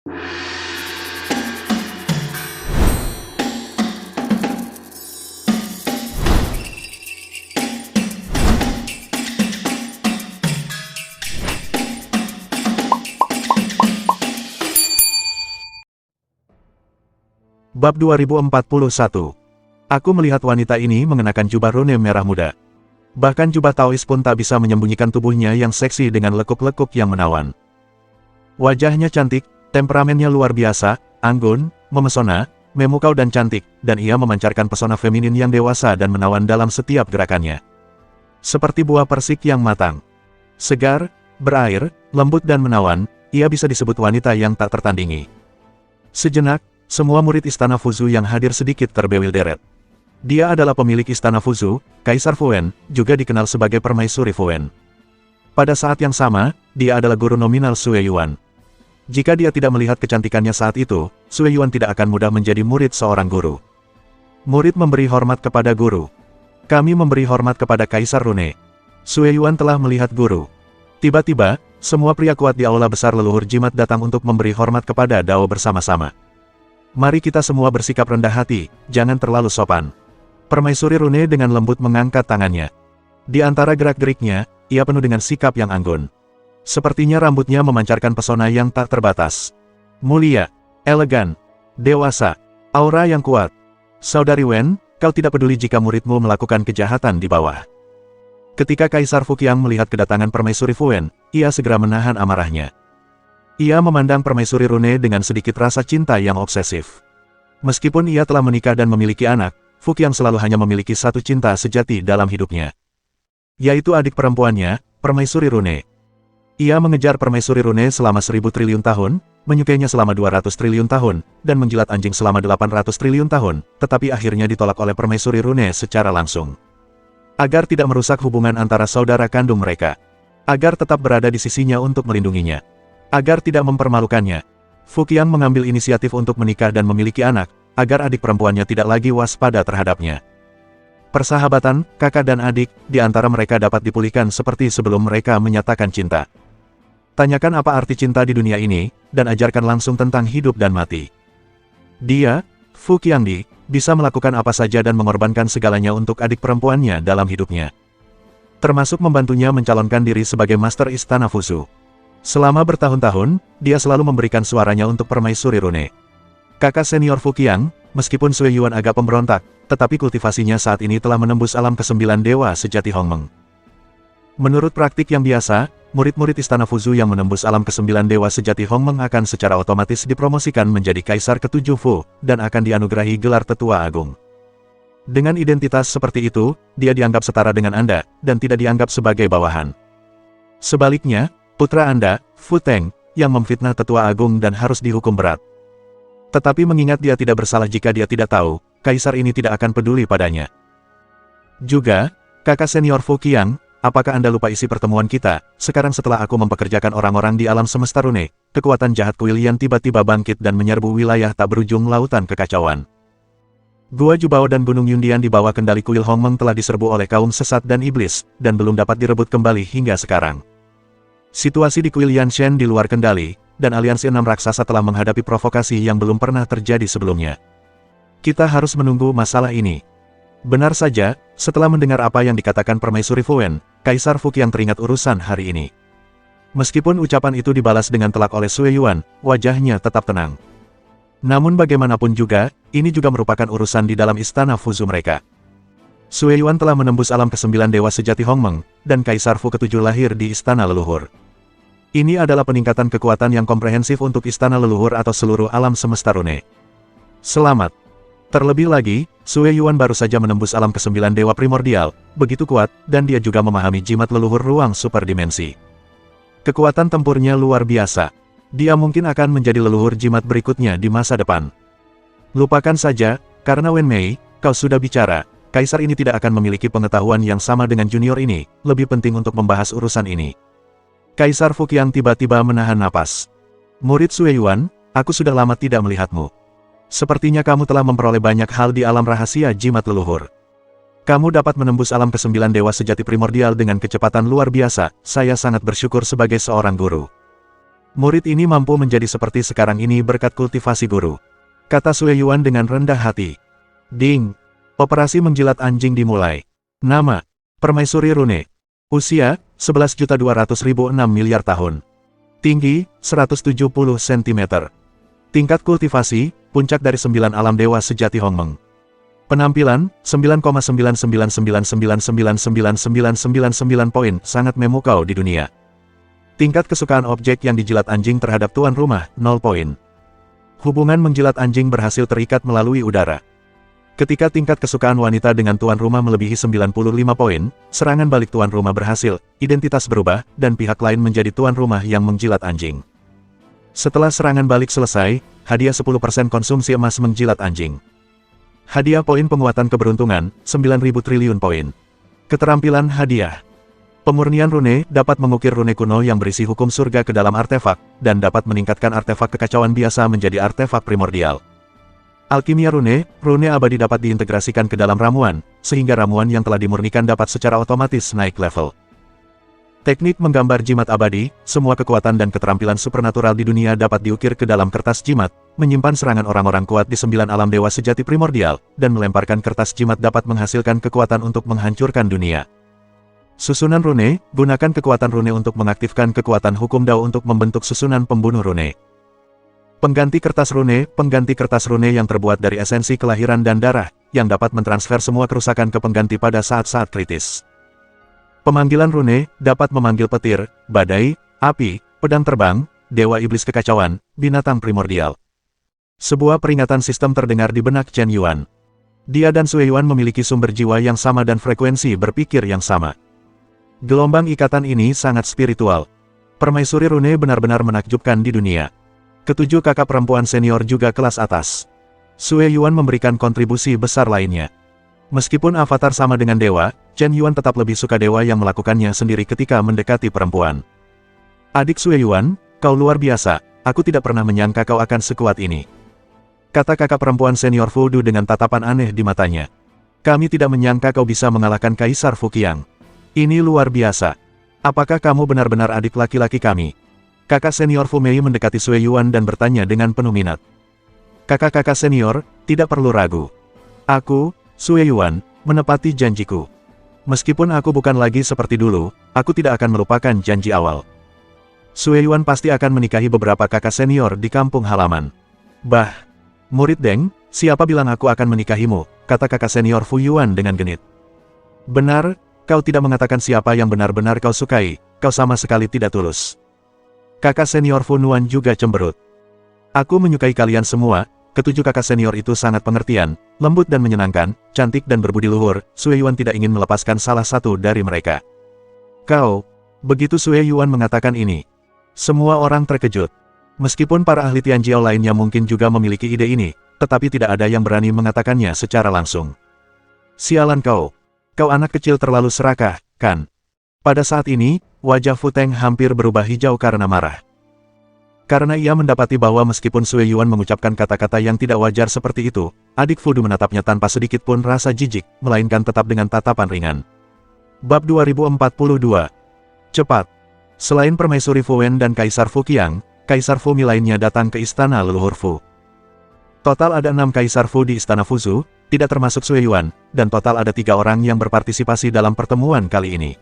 Bab 2041. Aku melihat wanita ini mengenakan jubah rune merah muda. Bahkan jubah Taois pun tak bisa menyembunyikan tubuhnya yang seksi dengan lekuk-lekuk yang menawan. Wajahnya cantik, temperamennya luar biasa, anggun, memesona, memukau dan cantik, dan ia memancarkan pesona feminin yang dewasa dan menawan dalam setiap gerakannya. Seperti buah persik yang matang. Segar, berair, lembut dan menawan, ia bisa disebut wanita yang tak tertandingi. Sejenak, semua murid Istana Fuzu yang hadir sedikit terbewilderet. Dia adalah pemilik Istana Fuzu, Kaisar Fuwen, juga dikenal sebagai Permaisuri Fuwen. Pada saat yang sama, dia adalah guru nominal Sue Yuan. Jika dia tidak melihat kecantikannya saat itu, Sue Yuan tidak akan mudah menjadi murid seorang guru. Murid memberi hormat kepada guru. Kami memberi hormat kepada Kaisar Rune. Sue Yuan telah melihat guru. Tiba-tiba, semua pria kuat di aula besar leluhur jimat datang untuk memberi hormat kepada Dao bersama-sama. Mari kita semua bersikap rendah hati, jangan terlalu sopan. Permaisuri Rune dengan lembut mengangkat tangannya. Di antara gerak-geriknya, ia penuh dengan sikap yang anggun. Sepertinya rambutnya memancarkan pesona yang tak terbatas. Mulia, elegan, dewasa, aura yang kuat. Saudari Wen, kau tidak peduli jika muridmu melakukan kejahatan di bawah. Ketika Kaisar Fuqiang melihat kedatangan Permaisuri Fuwen, ia segera menahan amarahnya. Ia memandang Permaisuri Rune dengan sedikit rasa cinta yang obsesif. Meskipun ia telah menikah dan memiliki anak, Fuqiang selalu hanya memiliki satu cinta sejati dalam hidupnya. Yaitu adik perempuannya, Permaisuri Rune. Ia mengejar Permaisuri Rune selama 1000 triliun tahun, menyukainya selama 200 triliun tahun, dan menjilat anjing selama 800 triliun tahun, tetapi akhirnya ditolak oleh Permaisuri Rune secara langsung. Agar tidak merusak hubungan antara saudara kandung mereka. Agar tetap berada di sisinya untuk melindunginya. Agar tidak mempermalukannya, Fuqiang mengambil inisiatif untuk menikah dan memiliki anak, agar adik perempuannya tidak lagi waspada terhadapnya. Persahabatan, kakak dan adik, di antara mereka dapat dipulihkan seperti sebelum mereka menyatakan cinta. Tanyakan apa arti cinta di dunia ini, dan ajarkan langsung tentang hidup dan mati. Dia, Fuqiang Di, bisa melakukan apa saja dan mengorbankan segalanya untuk adik perempuannya dalam hidupnya. Termasuk membantunya mencalonkan diri sebagai Master Istana Fuzu. Selama bertahun-tahun, dia selalu memberikan suaranya untuk Permaisuri Rune. Kakak senior Fuqiang, meskipun Sue Yuan agak pemberontak, tetapi kultivasinya saat ini telah menembus alam ke-9 dewa sejati Hongmeng. Menurut praktik yang biasa, murid-murid Istana Fuzu yang menembus alam ke-9 dewa sejati Hongmeng akan secara otomatis dipromosikan menjadi Kaisar ke-7 Fu, dan akan dianugerahi gelar Tetua Agung. Dengan identitas seperti itu, dia dianggap setara dengan Anda, dan tidak dianggap sebagai bawahan. Sebaliknya, putra Anda, Fu Teng, yang memfitnah Tetua Agung dan harus dihukum berat. Tetapi mengingat dia tidak bersalah jika dia tidak tahu, Kaisar ini tidak akan peduli padanya. Juga, kakak senior Fuqiang, apakah Anda lupa isi pertemuan kita? Sekarang setelah aku mempekerjakan orang-orang di alam semesta Rune, kekuatan jahat Kuilian tiba-tiba bangkit dan menyerbu wilayah tak berujung lautan kekacauan. Gua Jubao dan Gunung Yundian di bawah kendali kuil Hongmeng telah diserbu oleh kaum sesat dan iblis, dan belum dapat direbut kembali hingga sekarang. Situasi di kuil Yanshen di luar kendali, dan aliansi 6 raksasa telah menghadapi provokasi yang belum pernah terjadi sebelumnya. Kita harus menunggu masalah ini. Benar saja, setelah mendengar apa yang dikatakan Permaisuri Fuwen, Kaisar Fuqiang teringat urusan hari ini. Meskipun ucapan itu dibalas dengan telak oleh Sue Yuan, wajahnya tetap tenang. Namun bagaimanapun juga, ini juga merupakan urusan di dalam Istana Fuzu mereka. Sue Yuan telah menembus alam ke-9 dewa sejati Hongmeng, dan Kaisar Fu ke-7 lahir di Istana Leluhur. Ini adalah peningkatan kekuatan yang komprehensif untuk Istana Leluhur atau seluruh alam semesta Rune. Selamat! Terlebih lagi, Sue Yuan baru saja menembus alam ke-9 dewa primordial, begitu kuat, dan dia juga memahami jimat leluhur ruang superdimensi. Kekuatan tempurnya luar biasa. Dia mungkin akan menjadi leluhur jimat berikutnya di masa depan. Lupakan saja, karena Wen Mei, kau sudah bicara, Kaisar ini tidak akan memiliki pengetahuan yang sama dengan junior ini, lebih penting untuk membahas urusan ini. Kaisar Fuqiang tiba-tiba menahan napas. Murid Sue Yuan, aku sudah lama tidak melihatmu. Sepertinya kamu telah memperoleh banyak hal di alam rahasia jimat leluhur. Kamu dapat menembus alam ke-9 dewa sejati primordial dengan kecepatan luar biasa, saya sangat bersyukur sebagai seorang guru. Murid ini mampu menjadi seperti sekarang ini berkat kultivasi guru. Kata Sue Yuan dengan rendah hati. Ding! Operasi menjilat anjing dimulai. Nama: Permaisuri Rune. Usia: 11.200.006 miliar tahun. Tinggi: 170 cm. Tingkat kultivasi: puncak dari 9 alam dewa sejati Hongmeng. Penampilan: 9,999999999 poin, sangat memukau di dunia. Tingkat kesukaan objek yang dijilat anjing terhadap tuan rumah, 0 poin. Hubungan menjilat anjing berhasil terikat melalui udara. Ketika tingkat kesukaan wanita dengan tuan rumah melebihi 95 poin, serangan balik tuan rumah berhasil, identitas berubah, dan pihak lain menjadi tuan rumah yang menjilat anjing. Setelah serangan balik selesai, hadiah 10% konsumsi emas menjilat anjing. Hadiah poin penguatan keberuntungan, 9.000 triliun poin. Keterampilan hadiah. Pemurnian rune dapat mengukir rune kuno yang berisi hukum surga ke dalam artefak, dan dapat meningkatkan artefak kekacauan biasa menjadi artefak primordial. Alkimia rune abadi dapat diintegrasikan ke dalam ramuan, sehingga ramuan yang telah dimurnikan dapat secara otomatis naik level. Teknik menggambar jimat abadi, semua kekuatan dan keterampilan supernatural di dunia dapat diukir ke dalam kertas jimat, menyimpan serangan orang-orang kuat di 9 alam dewa sejati primordial, dan melemparkan kertas jimat dapat menghasilkan kekuatan untuk menghancurkan dunia. Susunan rune, gunakan kekuatan rune untuk mengaktifkan kekuatan hukum Dao untuk membentuk susunan pembunuh rune. Pengganti kertas rune yang terbuat dari esensi kelahiran dan darah, yang dapat mentransfer semua kerusakan ke pengganti pada saat-saat kritis. Pemanggilan rune dapat memanggil petir, badai, api, pedang terbang, dewa iblis kekacauan, binatang primordial. Sebuah peringatan sistem terdengar di benak Chen Yuan. Dia dan Sue Yuan memiliki sumber jiwa yang sama dan frekuensi berpikir yang sama. Gelombang ikatan ini sangat spiritual. Permaisuri rune benar-benar menakjubkan di dunia. Ketujuh kakak perempuan senior juga kelas atas. Sue Yuan memberikan kontribusi besar lainnya. Meskipun avatar sama dengan dewa, Chen Yuan tetap lebih suka dewa yang melakukannya sendiri ketika mendekati perempuan. Adik Sue Yuan, kau luar biasa, aku tidak pernah menyangka kau akan sekuat ini. Kata kakak perempuan senior Fudu dengan tatapan aneh di matanya. Kami tidak menyangka kau bisa mengalahkan Kaisar Fuqiang. Ini luar biasa. Apakah kamu benar-benar adik laki-laki kami? Kakak senior Fu Mei mendekati Sue Yuan dan bertanya dengan penuh minat. Kakak-kakak senior, tidak perlu ragu. Aku, Sue Yuan, menepati janjiku. Meskipun aku bukan lagi seperti dulu, aku tidak akan melupakan janji awal. Sue Yuan pasti akan menikahi beberapa kakak senior di kampung halaman. Bah, murid Deng, siapa bilang aku akan menikahimu, kata kakak senior Fu Yuan dengan genit. Benar, kau tidak mengatakan siapa yang benar-benar kau sukai, kau sama sekali tidak tulus. Kakak senior Fu Nuan juga cemberut. Aku menyukai kalian semua. Ketujuh kakak senior itu sangat pengertian, lembut dan menyenangkan, cantik dan berbudi luhur. Sue Yuan tidak ingin melepaskan salah satu dari mereka. Kau, begitu Sue Yuan mengatakan ini. Semua orang terkejut. Meskipun para ahli Tianjiao lainnya mungkin juga memiliki ide ini, tetapi tidak ada yang berani mengatakannya secara langsung. Sialan kau. Kau anak kecil terlalu serakah, kan? Pada saat ini, wajah Fu Teng hampir berubah hijau karena marah. Karena ia mendapati bahwa meskipun Sue Yuan mengucapkan kata-kata yang tidak wajar seperti itu, adik Fudu menatapnya tanpa sedikit pun rasa jijik, melainkan tetap dengan tatapan ringan. Bab 2042. Cepat. Selain Permaisuri Fu Wen dan Kaisar Fuqiang, Kaisar Fu Mi lainnya datang ke istana leluhur Fu. Total ada 6 Kaisar Fu di istana Fuzu, tidak termasuk Sue Yuan, dan total ada 3 orang yang berpartisipasi dalam pertemuan kali ini.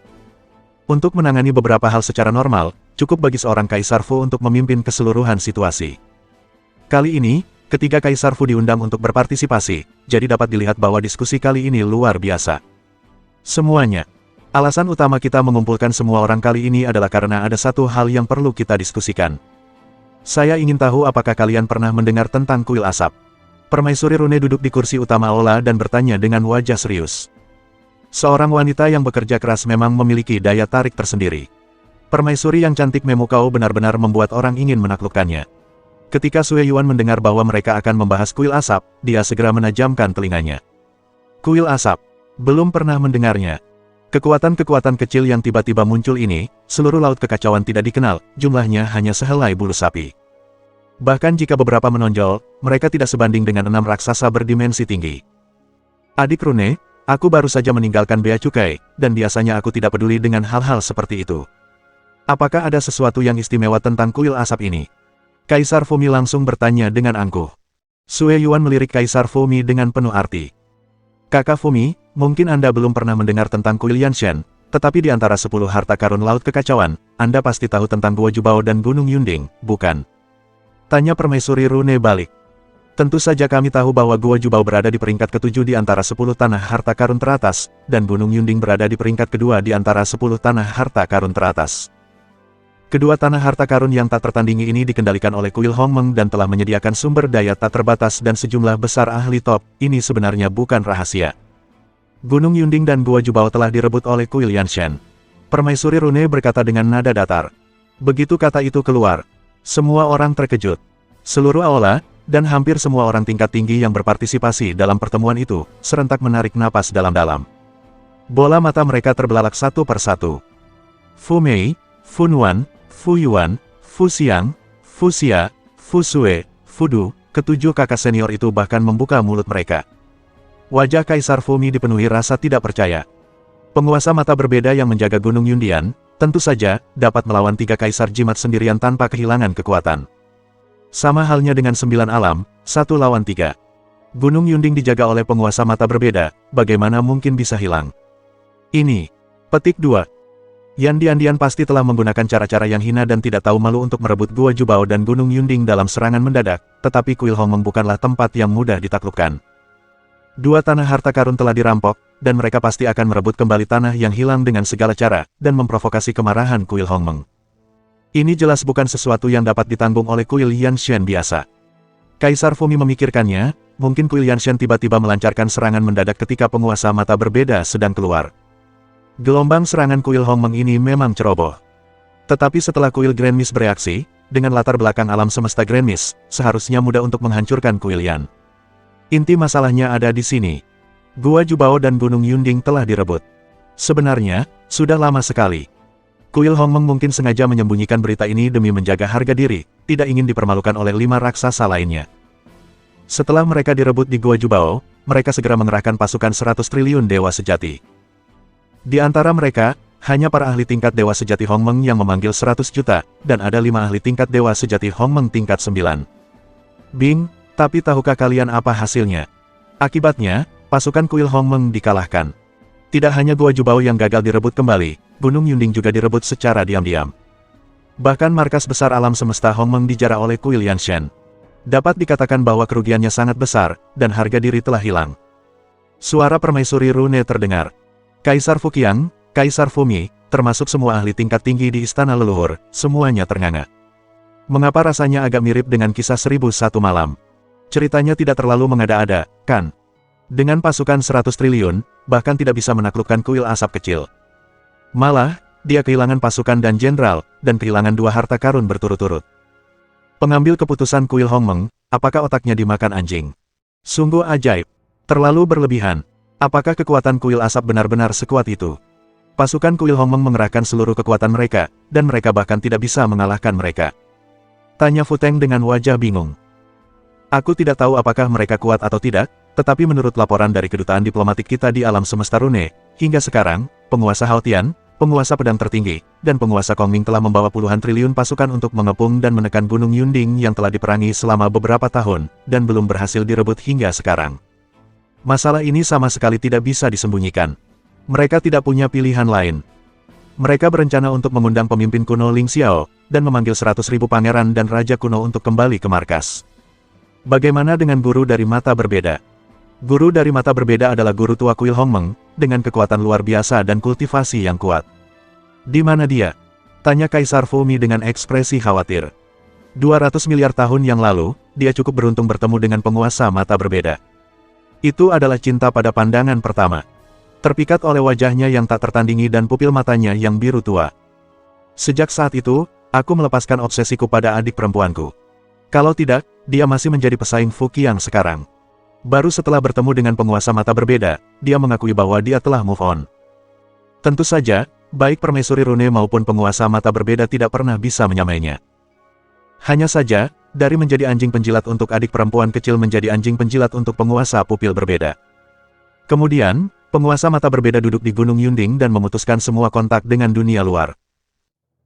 Untuk menangani beberapa hal secara normal, cukup bagi seorang Kaisar Fu untuk memimpin keseluruhan situasi. Kali ini, ketiga Kaisar Fu diundang untuk berpartisipasi, jadi dapat dilihat bahwa diskusi kali ini luar biasa. Semuanya. Alasan utama kita mengumpulkan semua orang kali ini adalah karena ada satu hal yang perlu kita diskusikan. Saya ingin tahu apakah kalian pernah mendengar tentang kuil asap. Permaisuri Rune duduk di kursi utama aula dan bertanya dengan wajah serius. Seorang wanita yang bekerja keras memang memiliki daya tarik tersendiri. Permaisuri yang cantik memukau benar-benar membuat orang ingin menaklukkannya. Ketika Sue Yuan mendengar bahwa mereka akan membahas kuil asap, dia segera menajamkan telinganya. Kuil asap. Belum pernah mendengarnya. Kekuatan-kekuatan kecil yang tiba-tiba muncul ini, seluruh laut kekacauan tidak dikenal, jumlahnya hanya sehelai bulu sapi. Bahkan jika beberapa menonjol, mereka tidak sebanding dengan 6 raksasa berdimensi tinggi. Adik Rune, aku baru saja meninggalkan Bea Cukai, dan biasanya aku tidak peduli dengan hal-hal seperti itu. Apakah ada sesuatu yang istimewa tentang kuil asap ini? Kaisar Fumi langsung bertanya dengan angkuh. Sue Yuan melirik Kaisar Fumi dengan penuh arti. Kakak Fumi, mungkin Anda belum pernah mendengar tentang kuil Yanshen, tetapi di antara 10 harta karun Laut Kekacauan, Anda pasti tahu tentang Gua Jubao dan Gunung Yunding, bukan? Tanya Permaisuri Rune balik. Tentu saja kami tahu bahwa Gua Jubao berada di peringkat ke-7 di antara 10 tanah harta karun teratas, dan Gunung Yunding berada di peringkat kedua di antara 10 tanah harta karun teratas. Kedua tanah harta karun yang tak tertandingi ini dikendalikan oleh Kuil Hongmeng dan telah menyediakan sumber daya tak terbatas dan sejumlah besar ahli top. Ini sebenarnya bukan rahasia. Gunung Yunding dan Gua Jubao telah direbut oleh Kuil Yanshen. Permaisuri Rune berkata dengan nada datar. Begitu kata itu keluar, semua orang terkejut. Seluruh aula, dan hampir semua orang tingkat tinggi yang berpartisipasi dalam pertemuan itu, serentak menarik napas dalam-dalam. Bola mata mereka terbelalak satu persatu. Fu Mei, Fu Nuan, Fu Yuan, Fu Xiang, Fu Xia, Fu Sue, Fu Du, ketujuh kakak senior itu bahkan membuka mulut mereka. Wajah Kaisar Fumi dipenuhi rasa tidak percaya. Penguasa mata berbeda yang menjaga Gunung Yundian, tentu saja, dapat melawan 3 kaisar jimat sendirian tanpa kehilangan kekuatan. Sama halnya dengan 9 alam, 1 lawan 3. Gunung Yunding dijaga oleh penguasa mata berbeda, bagaimana mungkin bisa hilang? Ini. Petik 2. Yan Dian pasti telah menggunakan cara-cara yang hina dan tidak tahu malu untuk merebut Gua Jubao dan Gunung Yunding dalam serangan mendadak, tetapi Kuil Hongmeng bukanlah tempat yang mudah ditaklukkan. 2 tanah harta karun telah dirampok, dan mereka pasti akan merebut kembali tanah yang hilang dengan segala cara, dan memprovokasi kemarahan Kuil Hongmeng. Ini jelas bukan sesuatu yang dapat ditanggung oleh Kuil Yanshen biasa. Kaisar Fumi memikirkannya, mungkin Kuil Yanshen tiba-tiba melancarkan serangan mendadak ketika penguasa mata berbeda sedang keluar. Gelombang serangan Kuil Hongmeng ini memang ceroboh. Tetapi setelah Kuil Grand Mist bereaksi, dengan latar belakang alam semesta Grand Mist, seharusnya mudah untuk menghancurkan Kuil Yan. Inti masalahnya ada di sini. Gua Jubao dan Gunung Yunding telah direbut. Sebenarnya, sudah lama sekali. Kuil Hongmeng mungkin sengaja menyembunyikan berita ini demi menjaga harga diri, tidak ingin dipermalukan oleh 5 raksasa lainnya. Setelah mereka direbut di Gua Jubao, mereka segera mengerahkan pasukan 100 triliun dewa sejati. Di antara mereka, hanya para ahli tingkat dewa sejati Hongmeng yang memanggil 100 juta, dan ada 5 ahli tingkat dewa sejati Hongmeng tingkat 9. Bing, tapi tahukah kalian apa hasilnya? Akibatnya, pasukan Kuil Hongmeng dikalahkan. Tidak hanya Gua Jubao yang gagal direbut kembali, Gunung Yunding juga direbut secara diam-diam. Bahkan markas besar alam semesta Hongmeng dijarah oleh Kuil Yanshen. Dapat dikatakan bahwa kerugiannya sangat besar, dan harga diri telah hilang. Suara Permaisuri Rune terdengar. Kaisar Fuqiang, Kaisar Fumi, termasuk semua ahli tingkat tinggi di Istana Leluhur, semuanya ternganga. Mengapa rasanya agak mirip dengan kisah 1001 malam? Ceritanya tidak terlalu mengada-ada, kan? Dengan pasukan 100 triliun, bahkan tidak bisa menaklukkan kuil asap kecil. Malah, dia kehilangan pasukan dan jenderal, dan kehilangan 2 harta karun berturut-turut. Pengambil keputusan Kuil Hongmeng, apakah otaknya dimakan anjing? Sungguh ajaib. Terlalu berlebihan. Apakah kekuatan kuil asap benar-benar sekuat itu? Pasukan Kuil Hongmeng mengerahkan seluruh kekuatan mereka, dan mereka bahkan tidak bisa mengalahkan mereka. Tanya Fu Teng dengan wajah bingung. Aku tidak tahu apakah mereka kuat atau tidak, tetapi menurut laporan dari kedutaan diplomatik kita di alam semesta Rune, hingga sekarang, penguasa Haotian, penguasa pedang tertinggi, dan penguasa Kongming telah membawa puluhan triliun pasukan untuk mengepung dan menekan Gunung Yunding yang telah diperangi selama beberapa tahun, dan belum berhasil direbut hingga sekarang. Masalah ini sama sekali tidak bisa disembunyikan. Mereka tidak punya pilihan lain. Mereka berencana untuk mengundang pemimpin kuno Ling Xiao, dan memanggil 100.000 pangeran dan raja kuno untuk kembali ke markas. Bagaimana dengan guru dari mata berbeda? Guru dari mata berbeda adalah guru tua Kuil Hongmeng, dengan kekuatan luar biasa dan kultivasi yang kuat. Di mana dia? Tanya Kaisar Fumi dengan ekspresi khawatir. 200 miliar tahun yang lalu, dia cukup beruntung bertemu dengan penguasa mata berbeda. Itu adalah cinta pada pandangan pertama. Terpikat oleh wajahnya yang tak tertandingi dan pupil matanya yang biru tua. Sejak saat itu, aku melepaskan obsesiku pada adik perempuanku. Kalau tidak, dia masih menjadi pesaing Fuqiang sekarang. Baru setelah bertemu dengan penguasa mata berbeda, dia mengakui bahwa dia telah move on. Tentu saja, baik Permaisuri Rune maupun penguasa mata berbeda tidak pernah bisa menyamainya. Hanya saja, dari menjadi anjing penjilat untuk adik perempuan kecil menjadi anjing penjilat untuk penguasa pupil berbeda. Kemudian, penguasa mata berbeda duduk di Gunung Yunding dan memutuskan semua kontak dengan dunia luar.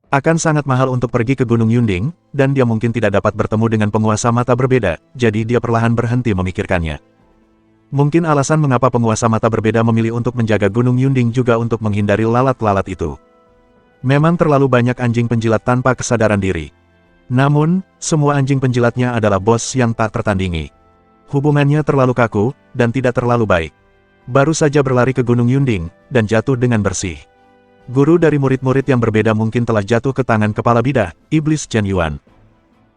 Akan sangat mahal untuk pergi ke Gunung Yunding, dan dia mungkin tidak dapat bertemu dengan penguasa mata berbeda, jadi dia perlahan berhenti memikirkannya. Mungkin alasan mengapa penguasa mata berbeda memilih untuk menjaga Gunung Yunding juga untuk menghindari lalat-lalat itu. Memang terlalu banyak anjing penjilat tanpa kesadaran diri. Namun, semua anjing penjilatnya adalah bos yang tak tertandingi. Hubungannya terlalu kaku, dan tidak terlalu baik. Baru saja berlari ke Gunung Yunding, dan jatuh dengan bersih. Guru dari murid-murid yang berbeda mungkin telah jatuh ke tangan kepala bidah, Iblis Chen Yuan.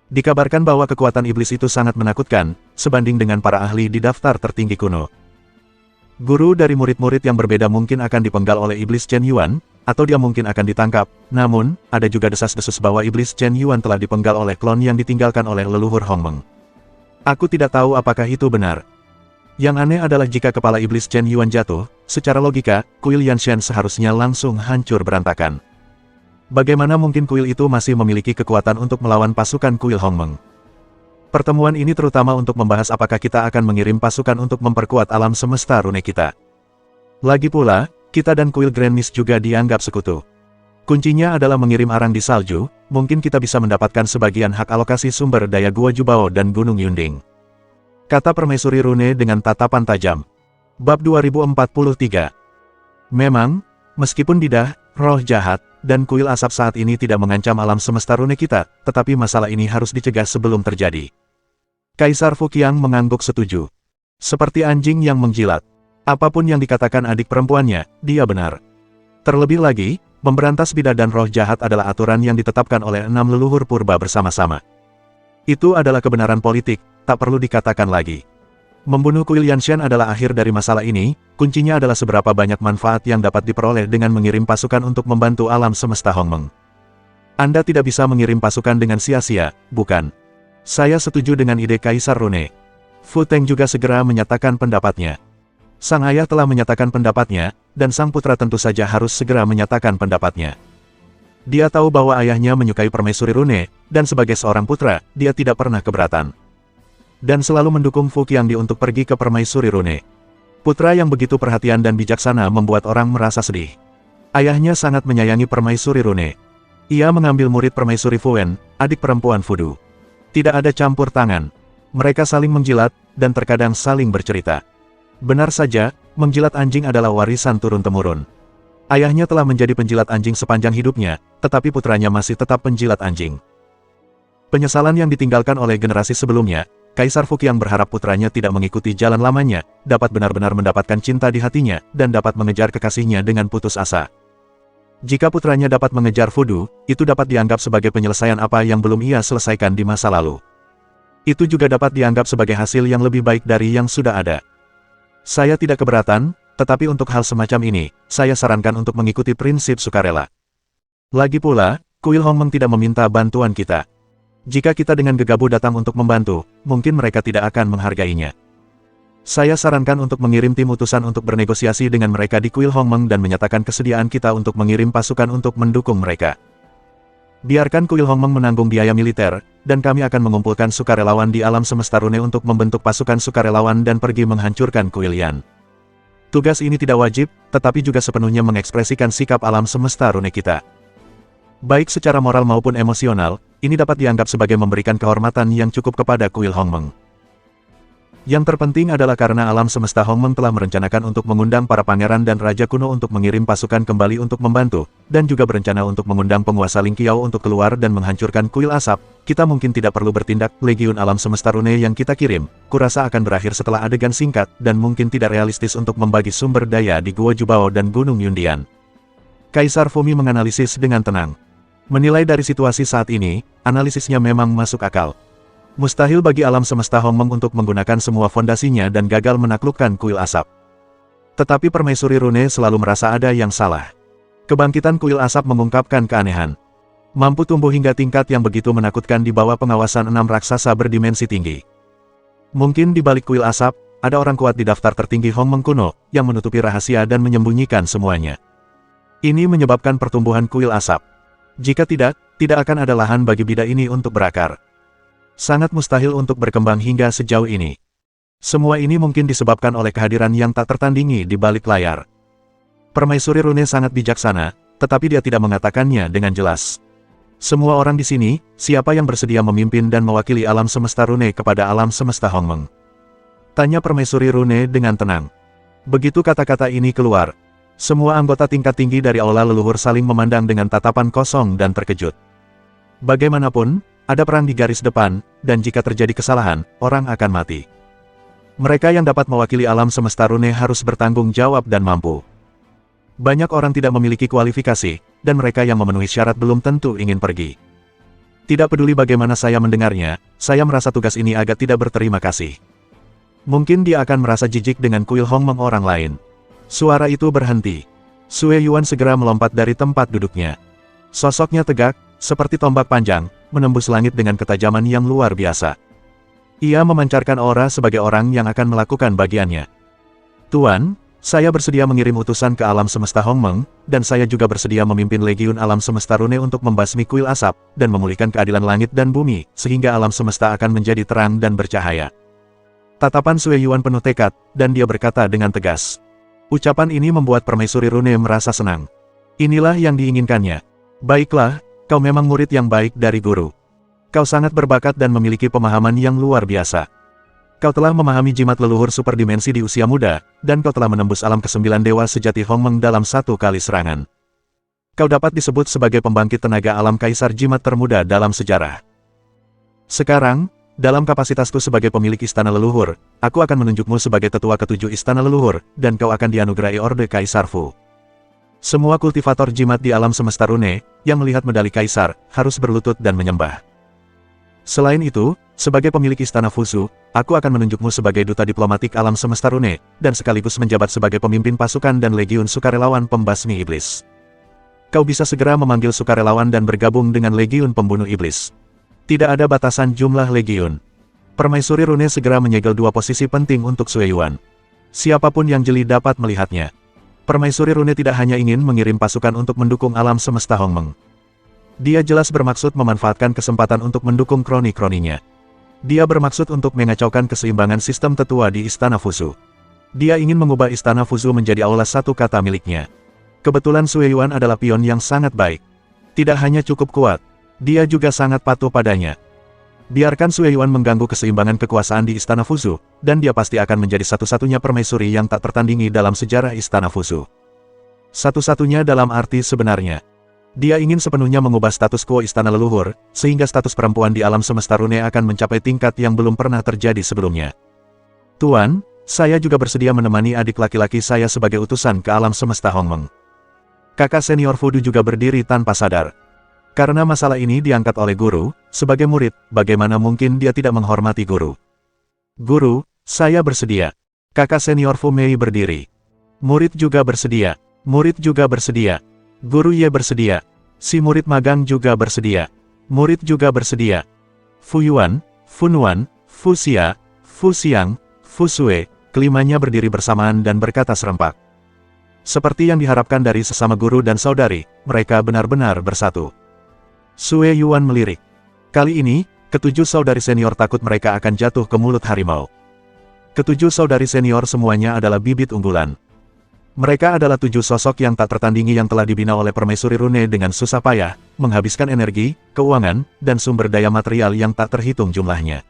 Dikabarkan bahwa kekuatan iblis itu sangat menakutkan, sebanding dengan para ahli di daftar tertinggi kuno. Guru dari murid-murid yang berbeda mungkin akan dipenggal oleh Iblis Chen Yuan, atau dia mungkin akan ditangkap. Namun, ada juga desas-desus bahwa Iblis Chen Yuan telah dipenggal oleh klon yang ditinggalkan oleh leluhur Hongmeng. Aku tidak tahu apakah itu benar. Yang aneh adalah jika kepala Iblis Chen Yuan jatuh, secara logika, kuil Yanshan seharusnya langsung hancur berantakan. Bagaimana mungkin kuil itu masih memiliki kekuatan untuk melawan pasukan kuil Hongmeng? Pertemuan ini terutama untuk membahas apakah kita akan mengirim pasukan untuk memperkuat alam semesta rune kita. Lagi pula, kita dan kuil Grand Mist juga dianggap sekutu. Kuncinya adalah mengirim arang di salju, mungkin kita bisa mendapatkan sebagian hak alokasi sumber daya Gua Jubao dan Gunung Yunding. Kata permaisuri rune dengan tatapan tajam. Bab 2043. Memang, meskipun bidah, roh jahat, dan kuil asap saat ini tidak mengancam alam semesta rune kita, tetapi masalah ini harus dicegah sebelum terjadi. Kaisar Fuqiang mengangguk setuju. Seperti anjing yang menjilat. Apapun yang dikatakan adik perempuannya, dia benar. Terlebih lagi, memberantas bidah dan roh jahat adalah aturan yang ditetapkan oleh 6 leluhur purba bersama-sama. Itu adalah kebenaran politik, tak perlu dikatakan lagi. Membunuh kuil Yanshan adalah akhir dari masalah ini, kuncinya adalah seberapa banyak manfaat yang dapat diperoleh dengan mengirim pasukan untuk membantu alam semesta Hongmeng. Anda tidak bisa mengirim pasukan dengan sia-sia, bukan? Saya setuju dengan ide Kaisar Rune. Fu Teng juga segera menyatakan pendapatnya. Sang ayah telah menyatakan pendapatnya, dan sang putra tentu saja harus segera menyatakan pendapatnya. Dia tahu bahwa ayahnya menyukai permaisuri rune, dan sebagai seorang putra, dia tidak pernah keberatan. Dan selalu mendukung Fu Qiangdi untuk pergi ke permaisuri rune. Putra yang begitu perhatian dan bijaksana membuat orang merasa sedih. Ayahnya sangat menyayangi permaisuri rune. Ia mengambil murid permaisuri Fuwen, adik perempuan Fudu. Tidak ada campur tangan. Mereka saling menjilat, dan terkadang saling bercerita. Benar saja, menjilat anjing adalah warisan turun-temurun. Ayahnya telah menjadi penjilat anjing sepanjang hidupnya, tetapi putranya masih tetap penjilat anjing. Penyesalan yang ditinggalkan oleh generasi sebelumnya, Kaisar Fuqiang berharap putranya tidak mengikuti jalan lamanya, dapat benar-benar mendapatkan cinta di hatinya, dan dapat mengejar kekasihnya dengan putus asa. Jika putranya dapat mengejar Fudu, itu dapat dianggap sebagai penyelesaian apa yang belum ia selesaikan di masa lalu. Itu juga dapat dianggap sebagai hasil yang lebih baik dari yang sudah ada. Saya tidak keberatan, tetapi untuk hal semacam ini, saya sarankan untuk mengikuti prinsip sukarela. Lagi pula, kuil Hongmeng tidak meminta bantuan kita. Jika kita dengan gegabah datang untuk membantu, mungkin mereka tidak akan menghargainya. Saya sarankan untuk mengirim tim utusan untuk bernegosiasi dengan mereka di kuil Hongmeng dan menyatakan kesediaan kita untuk mengirim pasukan untuk mendukung mereka. Biarkan kuil Hongmeng menanggung biaya militer, dan kami akan mengumpulkan sukarelawan di alam semesta rune untuk membentuk pasukan sukarelawan dan pergi menghancurkan kuil Yan. Tugas ini tidak wajib, tetapi juga sepenuhnya mengekspresikan sikap alam semesta rune kita. Baik secara moral maupun emosional, ini dapat dianggap sebagai memberikan kehormatan yang cukup kepada kuil Hongmeng. Yang terpenting adalah karena alam semesta Hongmeng telah merencanakan untuk mengundang para pangeran dan raja kuno untuk mengirim pasukan kembali untuk membantu, dan juga berencana untuk mengundang penguasa Lingqiao untuk keluar dan menghancurkan kuil asap. Kita mungkin tidak perlu bertindak. Legiun alam semesta rune yang kita kirim, kurasa akan berakhir setelah adegan singkat, dan mungkin tidak realistis untuk membagi sumber daya di Gua Jubao dan Gunung Yundian. Kaisar Fumi menganalisis dengan tenang. Menilai dari situasi saat ini, analisisnya memang masuk akal. Mustahil bagi alam semesta Hongmeng untuk menggunakan semua fondasinya dan gagal menaklukkan kuil asap. Tetapi permaisuri rune selalu merasa ada yang salah. Kebangkitan kuil asap mengungkapkan keanehan. Mampu tumbuh hingga tingkat yang begitu menakutkan di bawah pengawasan 6 raksasa berdimensi tinggi. Mungkin di balik kuil asap, ada orang kuat di daftar tertinggi Hongmeng kuno, yang menutupi rahasia dan menyembunyikan semuanya. Ini menyebabkan pertumbuhan kuil asap. Jika tidak, tidak akan ada lahan bagi bidah ini untuk berakar. Sangat mustahil untuk berkembang hingga sejauh ini. Semua ini mungkin disebabkan oleh kehadiran yang tak tertandingi di balik layar. Permaisuri rune sangat bijaksana, tetapi dia tidak mengatakannya dengan jelas. Semua orang di sini, siapa yang bersedia memimpin dan mewakili alam semesta rune kepada alam semesta Hongmeng? Tanya permaisuri rune dengan tenang. Begitu kata-kata ini keluar, semua anggota tingkat tinggi dari aula leluhur saling memandang dengan tatapan kosong dan terkejut. Bagaimanapun, ada perang di garis depan, dan jika terjadi kesalahan, orang akan mati. Mereka yang dapat mewakili alam semesta rune harus bertanggung jawab dan mampu. Banyak orang tidak memiliki kualifikasi, dan mereka yang memenuhi syarat belum tentu ingin pergi. Tidak peduli bagaimana saya mendengarnya, saya merasa tugas ini agak tidak berterima kasih. Mungkin dia akan merasa jijik dengan kuil Hongmeng orang lain. Suara itu berhenti. Sue Yuan segera melompat dari tempat duduknya. Sosoknya tegak, seperti tombak panjang, menembus langit dengan ketajaman yang luar biasa. Ia memancarkan aura sebagai orang yang akan melakukan bagiannya. Tuan, saya bersedia mengirim utusan ke alam semesta Hongmeng, dan saya juga bersedia memimpin Legiun Alam Semesta Rune untuk membasmi kuil asap, dan memulihkan keadilan langit dan bumi, sehingga alam semesta akan menjadi terang dan bercahaya. Tatapan Sue Yuan penuh tekad, dan dia berkata dengan tegas. Ucapan ini membuat permaisuri rune merasa senang. Inilah yang diinginkannya. Baiklah, kau memang murid yang baik dari guru. Kau sangat berbakat dan memiliki pemahaman yang luar biasa. Kau telah memahami jimat leluhur superdimensi di usia muda, dan kau telah menembus alam ke-9 dewa sejati Hongmeng dalam satu kali serangan. Kau dapat disebut sebagai pembangkit tenaga alam kaisar jimat termuda dalam sejarah. Sekarang, dalam kapasitasku sebagai pemilik istana leluhur, aku akan menunjukmu sebagai tetua ke-7 istana leluhur, dan kau akan dianugerahi Orde Kaisar Fu. Semua kultivator jimat di alam semesta rune, yang melihat medali kaisar, harus berlutut dan menyembah. Selain itu, sebagai pemilik istana Fusu, aku akan menunjukmu sebagai duta diplomatik alam semesta rune, dan sekaligus menjabat sebagai pemimpin pasukan dan legiun sukarelawan pembasmi iblis. Kau bisa segera memanggil sukarelawan dan bergabung dengan legiun pembunuh iblis. Tidak ada batasan jumlah legiun. Permaisuri rune segera menyegel dua posisi penting untuk Sue Yuan. Siapapun yang jeli dapat melihatnya. Permaisuri rune tidak hanya ingin mengirim pasukan untuk mendukung alam semesta Hongmeng. Dia jelas bermaksud memanfaatkan kesempatan untuk mendukung kroni-kroninya. Dia bermaksud untuk mengacaukan keseimbangan sistem tetua di Istana Fusu. Dia ingin mengubah Istana Fusu menjadi aula satu kata miliknya. Kebetulan Sue Yuan adalah pion yang sangat baik. Tidak hanya cukup kuat, dia juga sangat patuh padanya. Biarkan Sue Yuan mengganggu keseimbangan kekuasaan di Istana Fusu, dan dia pasti akan menjadi satu-satunya permaisuri yang tak tertandingi dalam sejarah Istana Fusu. Satu-satunya dalam arti sebenarnya. Dia ingin sepenuhnya mengubah status quo istana leluhur, sehingga status perempuan di alam semesta rune akan mencapai tingkat yang belum pernah terjadi sebelumnya. Tuan, saya juga bersedia menemani adik laki-laki saya sebagai utusan ke alam semesta Hongmeng. Kakak senior Fudu juga berdiri tanpa sadar. Karena masalah ini diangkat oleh guru, sebagai murid, bagaimana mungkin dia tidak menghormati guru? Guru, saya bersedia. Kakak senior Fu Mei berdiri. Murid juga bersedia. Murid juga bersedia. Guru Ye bersedia. Si murid magang juga bersedia. Murid juga bersedia. Fu Yuan, Fu Nuan, Fu Xia, Fu Xiang, Fu Sue, kelimanya berdiri bersamaan dan berkata serempak. Seperti yang diharapkan dari sesama guru dan saudari, mereka benar-benar bersatu. Sue Yuan melirik. Kali ini, ketujuh saudari senior takut mereka akan jatuh ke mulut harimau. Ketujuh saudari senior semuanya adalah bibit unggulan. Mereka adalah tujuh sosok yang tak tertandingi yang telah dibina oleh permaisuri rune dengan susah payah, menghabiskan energi, keuangan, dan sumber daya material yang tak terhitung jumlahnya.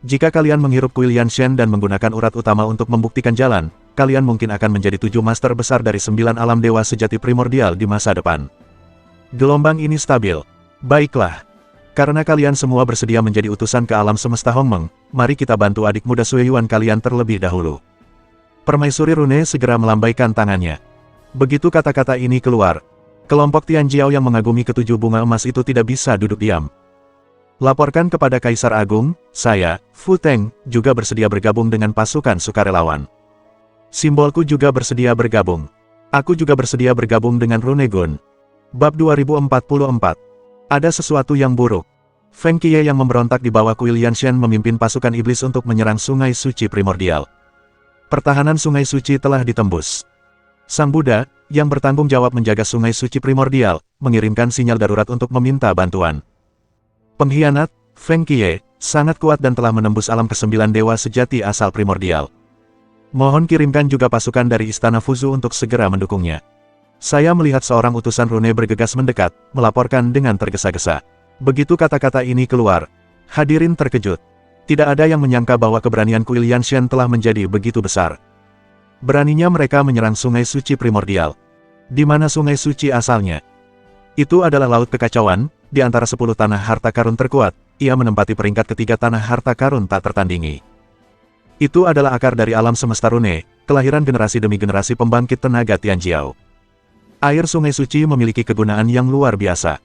Jika kalian menghirup kuil Yanshen dan menggunakan urat utama untuk membuktikan jalan, kalian mungkin akan menjadi 7 master besar dari 9 alam dewa sejati primordial di masa depan. Gelombang ini stabil. Baiklah. Karena kalian semua bersedia menjadi utusan ke alam semesta Hongmeng, mari kita bantu adik muda Sue Yuan kalian terlebih dahulu. Permaisuri rune segera melambaikan tangannya. Begitu kata-kata ini keluar, kelompok Tianjiao yang mengagumi ketujuh bunga emas itu tidak bisa duduk diam. Laporkan kepada Kaisar Agung, saya, Fu Teng, juga bersedia bergabung dengan pasukan sukarelawan. Simbolku juga bersedia bergabung. Aku juga bersedia bergabung dengan Runegon. Bab 2044. Ada sesuatu yang buruk. Feng Qiye yang memberontak di bawah kuil Yanshen memimpin pasukan iblis untuk menyerang sungai suci primordial. Pertahanan sungai suci telah ditembus. Sang Buddha, yang bertanggung jawab menjaga sungai suci primordial, mengirimkan sinyal darurat untuk meminta bantuan. Pengkhianat, Feng Qiye, sangat kuat dan telah menembus alam ke-9 dewa sejati asal primordial. Mohon kirimkan juga pasukan dari Istana Fuzu untuk segera mendukungnya. Saya melihat seorang utusan rune bergegas mendekat, melaporkan dengan tergesa-gesa. Begitu kata-kata ini keluar, hadirin terkejut. Tidak ada yang menyangka bahwa keberanian Kuil Yanshen telah menjadi begitu besar. Beraninya mereka menyerang sungai suci primordial. Di mana sungai suci asalnya? Itu adalah laut kekacauan, di antara 10 tanah harta karun terkuat, ia menempati peringkat ketiga tanah harta karun tak tertandingi. Itu adalah akar dari alam semesta rune, kelahiran generasi demi generasi pembangkit tenaga Tianjiao. Air sungai suci memiliki kegunaan yang luar biasa.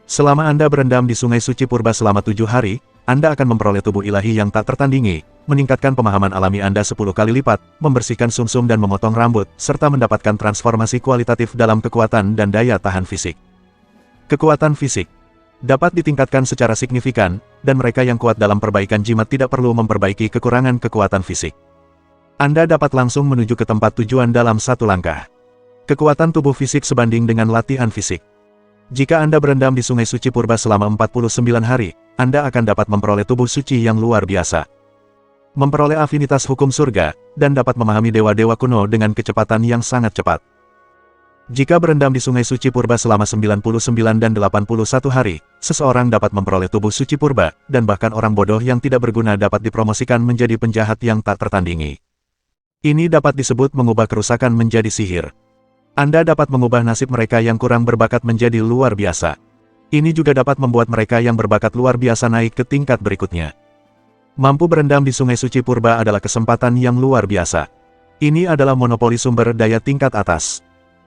Selama Anda berendam di sungai suci purba selama 7 hari, Anda akan memperoleh tubuh ilahi yang tak tertandingi, meningkatkan pemahaman alami Anda 10 kali lipat, membersihkan sumsum dan memotong rambut, serta mendapatkan transformasi kualitatif dalam kekuatan dan daya tahan fisik. Kekuatan fisik dapat ditingkatkan secara signifikan, dan mereka yang kuat dalam perbaikan jimat tidak perlu memperbaiki kekurangan kekuatan fisik. Anda dapat langsung menuju ke tempat tujuan dalam satu langkah. Kekuatan tubuh fisik sebanding dengan latihan fisik. Jika Anda berendam di sungai suci purba selama 49 hari, Anda akan dapat memperoleh tubuh suci yang luar biasa. Memperoleh afinitas hukum surga, dan dapat memahami dewa-dewa kuno dengan kecepatan yang sangat cepat. Jika berendam di sungai suci purba selama 99 dan 81 hari, seseorang dapat memperoleh tubuh suci purba, dan bahkan orang bodoh yang tidak berguna dapat dipromosikan menjadi penjahat yang tak tertandingi. Ini dapat disebut mengubah kerusakan menjadi sihir. Anda dapat mengubah nasib mereka yang kurang berbakat menjadi luar biasa. Ini juga dapat membuat mereka yang berbakat luar biasa naik ke tingkat berikutnya. Mampu berendam di sungai suci purba adalah kesempatan yang luar biasa. Ini adalah monopoli sumber daya tingkat atas.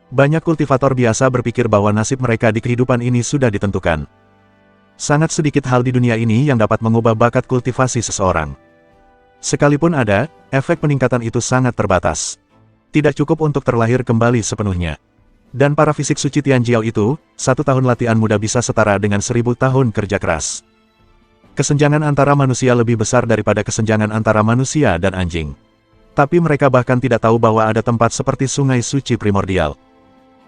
Banyak kultivator biasa berpikir bahwa nasib mereka di kehidupan ini sudah ditentukan. Sangat sedikit hal di dunia ini yang dapat mengubah bakat kultivasi seseorang. Sekalipun ada, efek peningkatan itu sangat terbatas. Tidak cukup untuk terlahir kembali sepenuhnya. Dan para fisik suci Tianjiao itu, 1 tahun latihan muda bisa setara dengan 1000 tahun kerja keras. Kesenjangan antara manusia lebih besar daripada kesenjangan antara manusia dan anjing. Tapi mereka bahkan tidak tahu bahwa ada tempat seperti sungai suci primordial.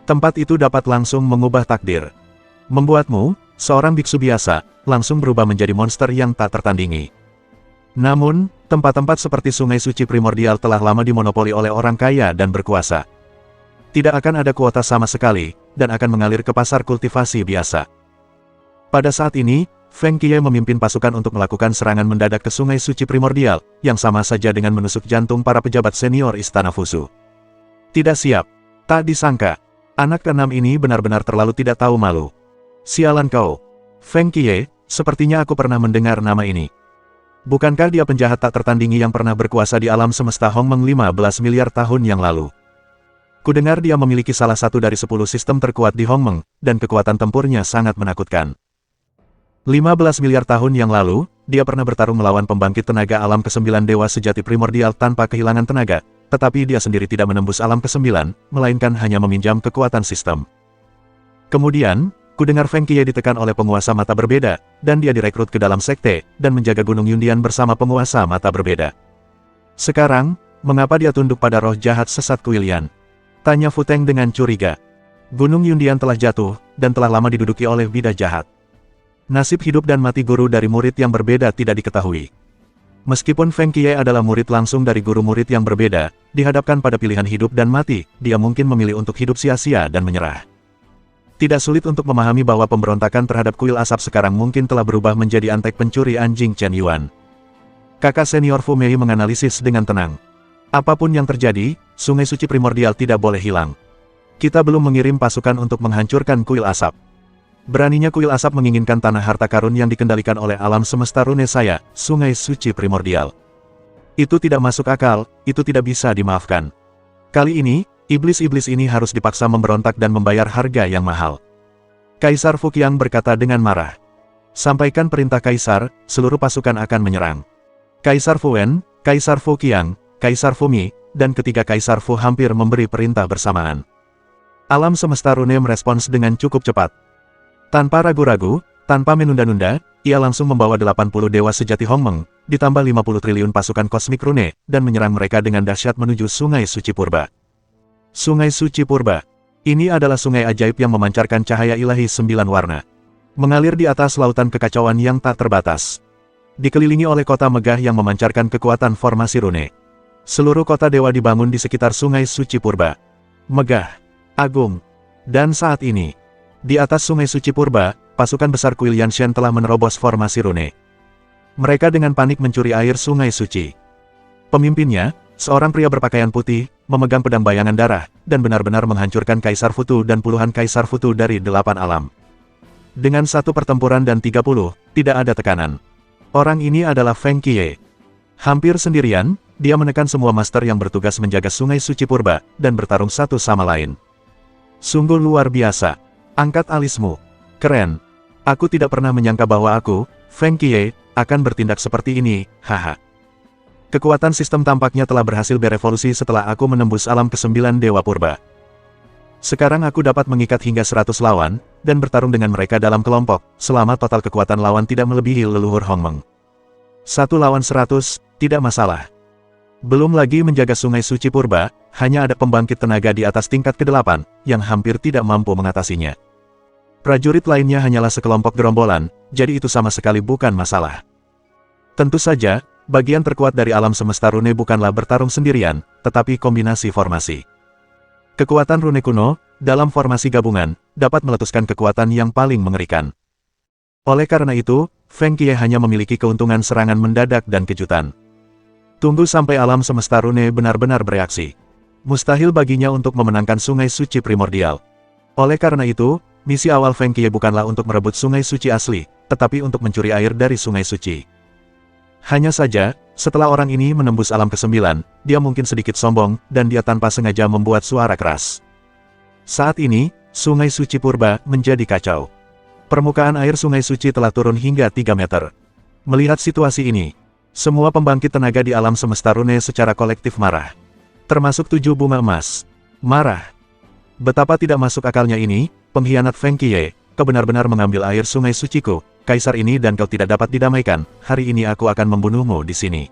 Tempat itu dapat langsung mengubah takdir. Membuatmu, seorang biksu biasa, langsung berubah menjadi monster yang tak tertandingi. Namun, tempat-tempat seperti sungai suci primordial telah lama dimonopoli oleh orang kaya dan berkuasa. Tidak akan ada kuota sama sekali, dan akan mengalir ke pasar kultivasi biasa. Pada saat ini, Feng Qiye memimpin pasukan untuk melakukan serangan mendadak ke sungai suci primordial, yang sama saja dengan menusuk jantung para pejabat senior Istana Fusu. Tidak siap. Tak disangka. Anak keenam ini benar-benar terlalu tidak tahu malu. Sialan kau. Feng Qiye, sepertinya aku pernah mendengar nama ini. Bukankah dia penjahat tak tertandingi yang pernah berkuasa di alam semesta Hongmeng 15 miliar tahun yang lalu? Kudengar dia memiliki salah satu dari 10 sistem terkuat di Hongmeng, dan kekuatan tempurnya sangat menakutkan. 15 miliar tahun yang lalu, dia pernah bertarung melawan pembangkit tenaga alam ke-9 dewa sejati primordial tanpa kehilangan tenaga, tetapi dia sendiri tidak menembus alam ke-9, melainkan hanya meminjam kekuatan sistem. Kemudian, kudengar Feng Qiye ditekan oleh penguasa mata berbeda, dan dia direkrut ke dalam sekte, dan menjaga Gunung Yundian bersama penguasa mata berbeda. Sekarang, mengapa dia tunduk pada roh jahat sesat Kuil Yan? Tanya Fu Teng dengan curiga. Gunung Yundian telah jatuh, dan telah lama diduduki oleh bidah jahat. Nasib hidup dan mati guru dari murid yang berbeda tidak diketahui. Meskipun Feng Qiye adalah murid langsung dari guru murid yang berbeda, dihadapkan pada pilihan hidup dan mati, dia mungkin memilih untuk hidup sia-sia dan menyerah. Tidak sulit untuk memahami bahwa pemberontakan terhadap kuil asap sekarang mungkin telah berubah menjadi antek pencuri anjing Chen Yuan. Kakak senior Fu Mei menganalisis dengan tenang. Apapun yang terjadi, sungai suci primordial tidak boleh hilang. Kita belum mengirim pasukan untuk menghancurkan kuil asap. Beraninya kuil asap menginginkan tanah harta karun yang dikendalikan oleh alam semesta rune saya, sungai suci primordial. Itu tidak masuk akal, itu tidak bisa dimaafkan. Kali ini, iblis-iblis ini harus dipaksa memberontak dan membayar harga yang mahal. Kaisar Fuqiang berkata dengan marah. Sampaikan perintah Kaisar, seluruh pasukan akan menyerang. Kaisar Fuwen, Kaisar Fuqiang, Kaisar Fumi, dan ketiga Kaisar Fu hampir memberi perintah bersamaan. Alam semesta rune merespons dengan cukup cepat. Tanpa ragu-ragu, tanpa menunda-nunda, ia langsung membawa 80 dewa sejati Hongmeng, ditambah 50 triliun pasukan kosmik rune, dan menyerang mereka dengan dahsyat menuju sungai suci purba. Sungai suci purba. Ini adalah sungai ajaib yang memancarkan cahaya ilahi 9 warna. Mengalir di atas lautan kekacauan yang tak terbatas. Dikelilingi oleh kota megah yang memancarkan kekuatan formasi rune. Seluruh kota dewa dibangun di sekitar sungai suci purba. Megah. Agung. Dan saat ini, di atas Sungai Suci Purba, pasukan besar Kuil Yanshen telah menerobos formasi rune. Mereka dengan panik mencuri air Sungai Suci. Pemimpinnya, seorang pria berpakaian putih, memegang pedang bayangan darah, dan benar-benar menghancurkan Kaisar Futu dan puluhan Kaisar Futu dari 8 alam. Dengan satu pertempuran dan 30, tidak ada tekanan. Orang ini adalah Feng Qiye. Hampir sendirian, dia menekan semua master yang bertugas menjaga Sungai Suci Purba, dan bertarung satu sama lain. Sungguh luar biasa. Angkat alismu. Keren. Aku tidak pernah menyangka bahwa aku, Feng Qiye, akan bertindak seperti ini, haha. Kekuatan sistem tampaknya telah berhasil berevolusi setelah aku menembus alam ke-9 Dewa Purba. Sekarang aku dapat mengikat hingga 100 lawan, dan bertarung dengan mereka dalam kelompok, selama total kekuatan lawan tidak melebihi leluhur Hongmeng. 1 lawan 100, tidak masalah. Belum lagi menjaga Sungai Suci Purba, hanya ada pembangkit tenaga di atas tingkat ke-8, yang hampir tidak mampu mengatasinya. Prajurit lainnya hanyalah sekelompok gerombolan, jadi itu sama sekali bukan masalah. Tentu saja, bagian terkuat dari alam semesta rune bukanlah bertarung sendirian, tetapi kombinasi formasi. Kekuatan rune kuno, dalam formasi gabungan, dapat meletuskan kekuatan yang paling mengerikan. Oleh karena itu, Feng Qiye hanya memiliki keuntungan serangan mendadak dan kejutan. Tunggu sampai alam semesta rune benar-benar bereaksi. Mustahil baginya untuk memenangkan Sungai Suci Primordial. Oleh karena itu, misi awal Feng Qiye bukanlah untuk merebut Sungai Suci asli, tetapi untuk mencuri air dari Sungai Suci. Hanya saja, setelah orang ini menembus alam ke-9, dia mungkin sedikit sombong, dan dia tanpa sengaja membuat suara keras. Saat ini, Sungai Suci Purba menjadi kacau. Permukaan air Sungai Suci telah turun hingga 3 meter. Melihat situasi ini, semua pembangkit tenaga di alam semesta rune secara kolektif marah. Termasuk 7 bunga emas. Marah. Betapa tidak masuk akalnya ini, pengkhianat Feng Qiye, kau benar-benar mengambil air Sungai Suciku, Kaisar ini, dan kau tidak dapat didamaikan, hari ini aku akan membunuhmu di sini.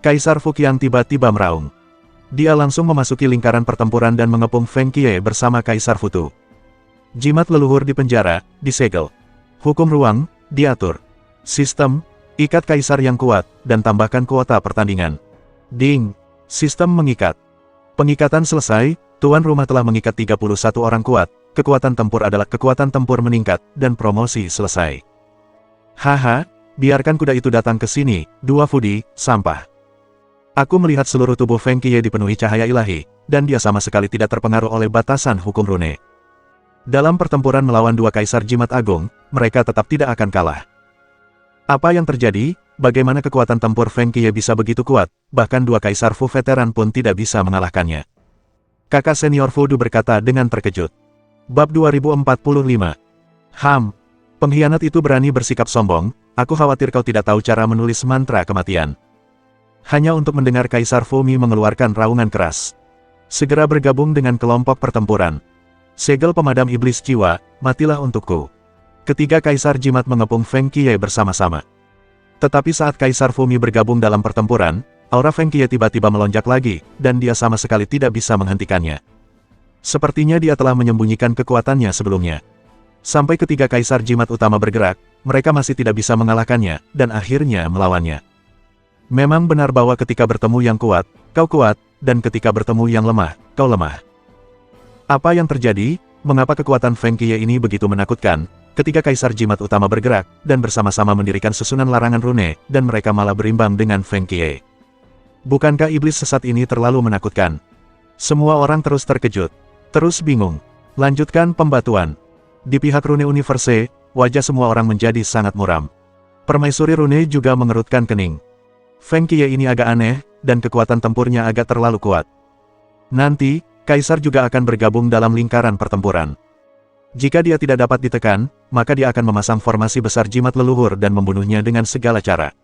Kaisar Fuqiang tiba-tiba meraung. Dia langsung memasuki lingkaran pertempuran dan mengepung Feng Qiye bersama Kaisar Futu. Jimat leluhur di penjara, disegel. Hukum ruang, diatur. Sistem, ikat Kaisar yang kuat, dan tambahkan kuota pertandingan. Ding! Sistem mengikat. Pengikatan selesai, tuan rumah telah mengikat 31 orang kuat, kekuatan tempur adalah kekuatan tempur meningkat, dan promosi selesai. Haha, biarkan kuda itu datang ke sini, 2 Fudi, sampah. Aku melihat seluruh tubuh Feng Qiye dipenuhi cahaya ilahi, dan dia sama sekali tidak terpengaruh oleh batasan hukum rune. Dalam pertempuran melawan 2 Kaisar Jimat Agung, mereka tetap tidak akan kalah. Apa yang terjadi? Bagaimana kekuatan tempur Feng Qiye bisa begitu kuat, bahkan 2 Kaisar Fu veteran pun tidak bisa mengalahkannya. Kakak senior Fudu berkata dengan terkejut. Bab 2045. Pengkhianat itu berani bersikap sombong, aku khawatir kau tidak tahu cara menulis mantra kematian. Hanya untuk mendengar Kaisar Fumi mengeluarkan raungan keras. Segera bergabung dengan kelompok pertempuran. Segel pemadam iblis jiwa, matilah untukku. Ketiga Kaisar Jimat mengepung Feng Qiye bersama-sama. Tetapi saat Kaisar Fumi bergabung dalam pertempuran, aura Feng Qiye tiba-tiba melonjak lagi, dan dia sama sekali tidak bisa menghentikannya. Sepertinya dia telah menyembunyikan kekuatannya sebelumnya. Sampai ketiga Kaisar Jimat utama bergerak, mereka masih tidak bisa mengalahkannya, dan akhirnya melawannya. Memang benar bahwa ketika bertemu yang kuat, kau kuat, dan ketika bertemu yang lemah, kau lemah. Apa yang terjadi? Mengapa kekuatan Feng Qiye ini begitu menakutkan? Ketiga Kaisar Jimat utama bergerak, dan bersama-sama mendirikan susunan larangan rune, dan mereka malah berimbang dengan Feng Qiye. Bukankah iblis sesat ini terlalu menakutkan? Semua orang terus terkejut, terus bingung. Lanjutkan pembatuan. Di pihak Rune Universe, wajah semua orang menjadi sangat muram. Permaisuri Rune juga mengerutkan kening. Feng Qiye ini agak aneh, dan kekuatan tempurnya agak terlalu kuat. Nanti, Kaisar juga akan bergabung dalam lingkaran pertempuran. Jika dia tidak dapat ditekan, maka dia akan memasang formasi besar jimat leluhur dan membunuhnya dengan segala cara.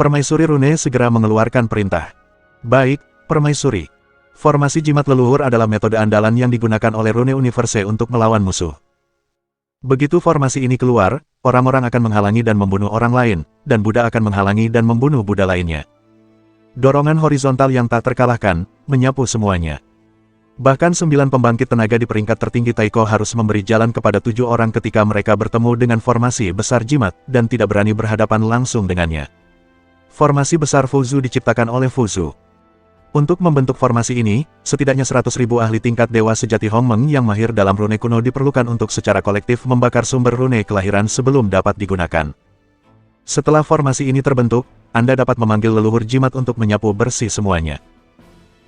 Permaisuri Rune segera mengeluarkan perintah. Baik, Permaisuri. Formasi jimat leluhur adalah metode andalan yang digunakan oleh Rune Universe untuk melawan musuh. Begitu formasi ini keluar, orang-orang akan menghalangi dan membunuh orang lain, dan Buddha akan menghalangi dan membunuh Buddha lainnya. Dorongan horizontal yang tak terkalahkan, menyapu semuanya. Bahkan 9 pembangkit tenaga di peringkat tertinggi Taiko harus memberi jalan kepada 7 orang ketika mereka bertemu dengan formasi besar jimat, dan tidak berani berhadapan langsung dengannya. Formasi besar Fuzu diciptakan oleh Fuzu. Untuk membentuk formasi ini, setidaknya 100.000 ahli tingkat dewa sejati Hongmeng yang mahir dalam rune kuno diperlukan untuk secara kolektif membakar sumber rune kelahiran sebelum dapat digunakan. Setelah formasi ini terbentuk, Anda dapat memanggil leluhur jimat untuk menyapu bersih semuanya.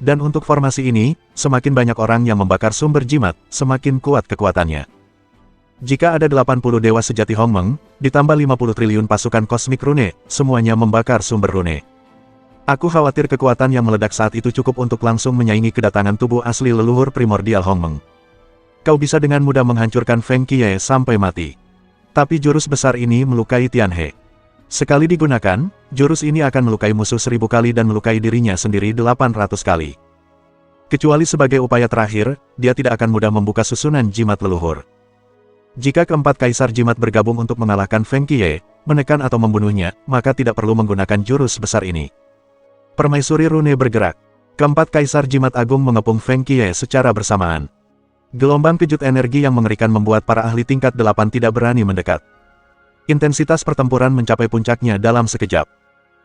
Dan untuk formasi ini, semakin banyak orang yang membakar sumber jimat, semakin kuat kekuatannya. Jika ada 80 dewa sejati Hongmeng, ditambah 50 triliun pasukan kosmik rune, semuanya membakar sumber rune. Aku khawatir kekuatan yang meledak saat itu cukup untuk langsung menyaingi kedatangan tubuh asli leluhur primordial Hongmeng. Kau bisa dengan mudah menghancurkan Feng Qiye sampai mati. Tapi jurus besar ini melukai Tianhe. Sekali digunakan, jurus ini akan melukai musuh 1000 kali dan melukai dirinya sendiri 800 kali. Kecuali sebagai upaya terakhir, dia tidak akan mudah membuka susunan jimat leluhur. Jika keempat kaisar jimat bergabung untuk mengalahkan Feng Qiye, menekan atau membunuhnya, maka tidak perlu menggunakan jurus besar ini. Permaisuri rune bergerak. Keempat kaisar jimat agung mengepung Feng Qiye secara bersamaan. Gelombang kejut energi yang mengerikan membuat para ahli tingkat 8 tidak berani mendekat. Intensitas pertempuran mencapai puncaknya dalam sekejap.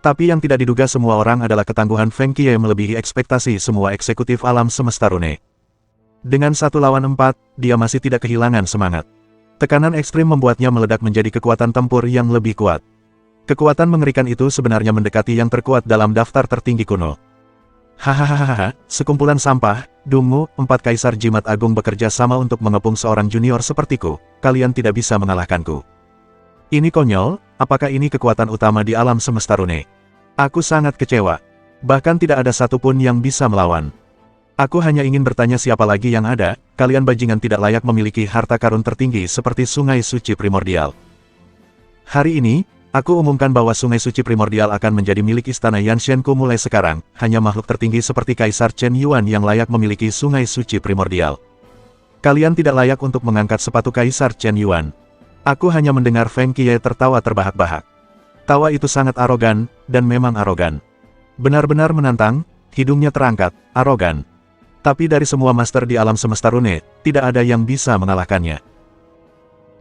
Tapi yang tidak diduga semua orang adalah ketangguhan Feng Qiye melebihi ekspektasi semua eksekutif alam semesta rune. Dengan 1 lawan 4, dia masih tidak kehilangan semangat. Tekanan ekstrim membuatnya meledak menjadi kekuatan tempur yang lebih kuat. Kekuatan mengerikan itu sebenarnya mendekati yang terkuat dalam daftar tertinggi kuno. Hahaha, sekumpulan sampah, dungu, 4 kaisar jimat agung bekerja sama untuk mengepung seorang junior sepertiku, kalian tidak bisa mengalahkanku. Ini konyol, apakah ini kekuatan utama di alam semesta rune? Aku sangat kecewa. Bahkan tidak ada satupun yang bisa melawan. Aku hanya ingin bertanya siapa lagi yang ada, kalian bajingan tidak layak memiliki harta karun tertinggi seperti sungai suci primordial. Hari ini, aku umumkan bahwa sungai suci primordial akan menjadi milik istana Yanshenku mulai sekarang, hanya makhluk tertinggi seperti Kaisar Chen Yuan yang layak memiliki sungai suci primordial. Kalian tidak layak untuk mengangkat sepatu Kaisar Chen Yuan. Aku hanya mendengar Feng Qiye tertawa terbahak-bahak. Tawa itu sangat arogan, dan memang arogan. Benar-benar menantang, hidungnya terangkat, arogan. Tapi dari semua master di alam semesta rune, tidak ada yang bisa mengalahkannya.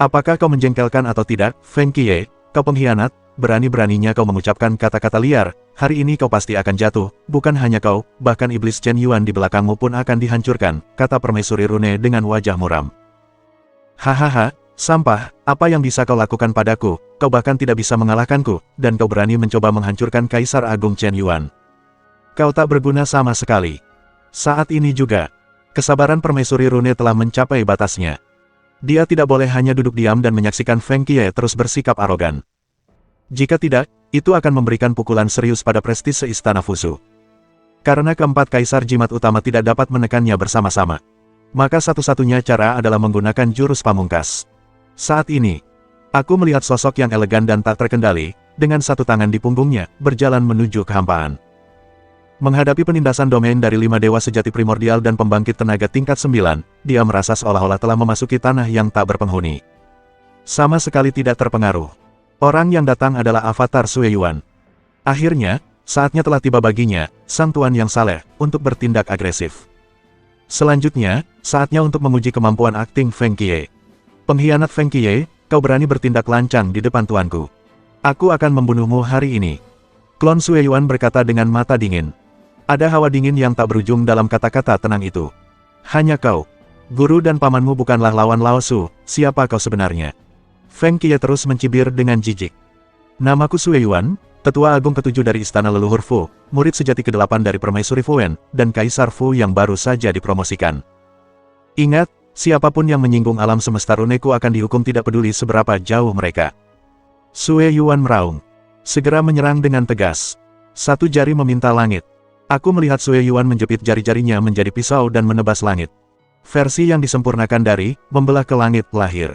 Apakah kau menjengkelkan atau tidak, Feng Qiye? Kau pengkhianat, berani-beraninya kau mengucapkan kata-kata liar, hari ini kau pasti akan jatuh, bukan hanya kau, bahkan iblis Chen Yuan di belakangmu pun akan dihancurkan, kata permaisuri rune dengan wajah muram. Hahaha, sampah, apa yang bisa kau lakukan padaku, kau bahkan tidak bisa mengalahkanku, dan kau berani mencoba menghancurkan Kaisar Agung Chen Yuan. Kau tak berguna sama sekali. Saat ini juga, kesabaran permaisuri rune telah mencapai batasnya. Dia tidak boleh hanya duduk diam dan menyaksikan Feng Qiye terus bersikap arogan. Jika tidak, itu akan memberikan pukulan serius pada prestise istana Fusu. Karena keempat kaisar jimat utama tidak dapat menekannya bersama-sama. Maka satu-satunya cara adalah menggunakan jurus pamungkas. Saat ini, aku melihat sosok yang elegan dan tak terkendali, dengan satu tangan di punggungnya, berjalan menuju kehampaan. Menghadapi penindasan domain dari 5 dewa sejati primordial dan pembangkit tenaga tingkat 9, dia merasa seolah-olah telah memasuki tanah yang tak berpenghuni. Sama sekali tidak terpengaruh. Orang yang datang adalah avatar Sue Yuan. Akhirnya, saatnya telah tiba baginya, sang tuan yang saleh, untuk bertindak agresif. Selanjutnya, saatnya untuk menguji kemampuan akting Feng Qiye. Pengkhianat Feng Qiye, kau berani bertindak lancang di depan tuanku. Aku akan membunuhmu hari ini. Klon Sue Yuan berkata dengan mata dingin. Ada hawa dingin yang tak berujung dalam kata-kata tenang itu. Hanya kau. Guru dan pamanmu bukanlah lawan Lao Su, siapa kau sebenarnya? Feng Qiye terus mencibir dengan jijik. Namaku Sue Yuan, tetua agung ke-7 dari istana leluhur Fu, murid sejati ke-8 dari permaisuri Fuwen, dan Kaisar Fu yang baru saja dipromosikan. Ingat, siapapun yang menyinggung alam semesta runeku akan dihukum tidak peduli seberapa jauh mereka. Sue Yuan meraung. Segera menyerang dengan tegas. Satu jari meminta langit. Aku melihat Sue Yuan menjepit jari-jarinya menjadi pisau dan menebas langit. Versi yang disempurnakan dari, membelah ke langit lahir.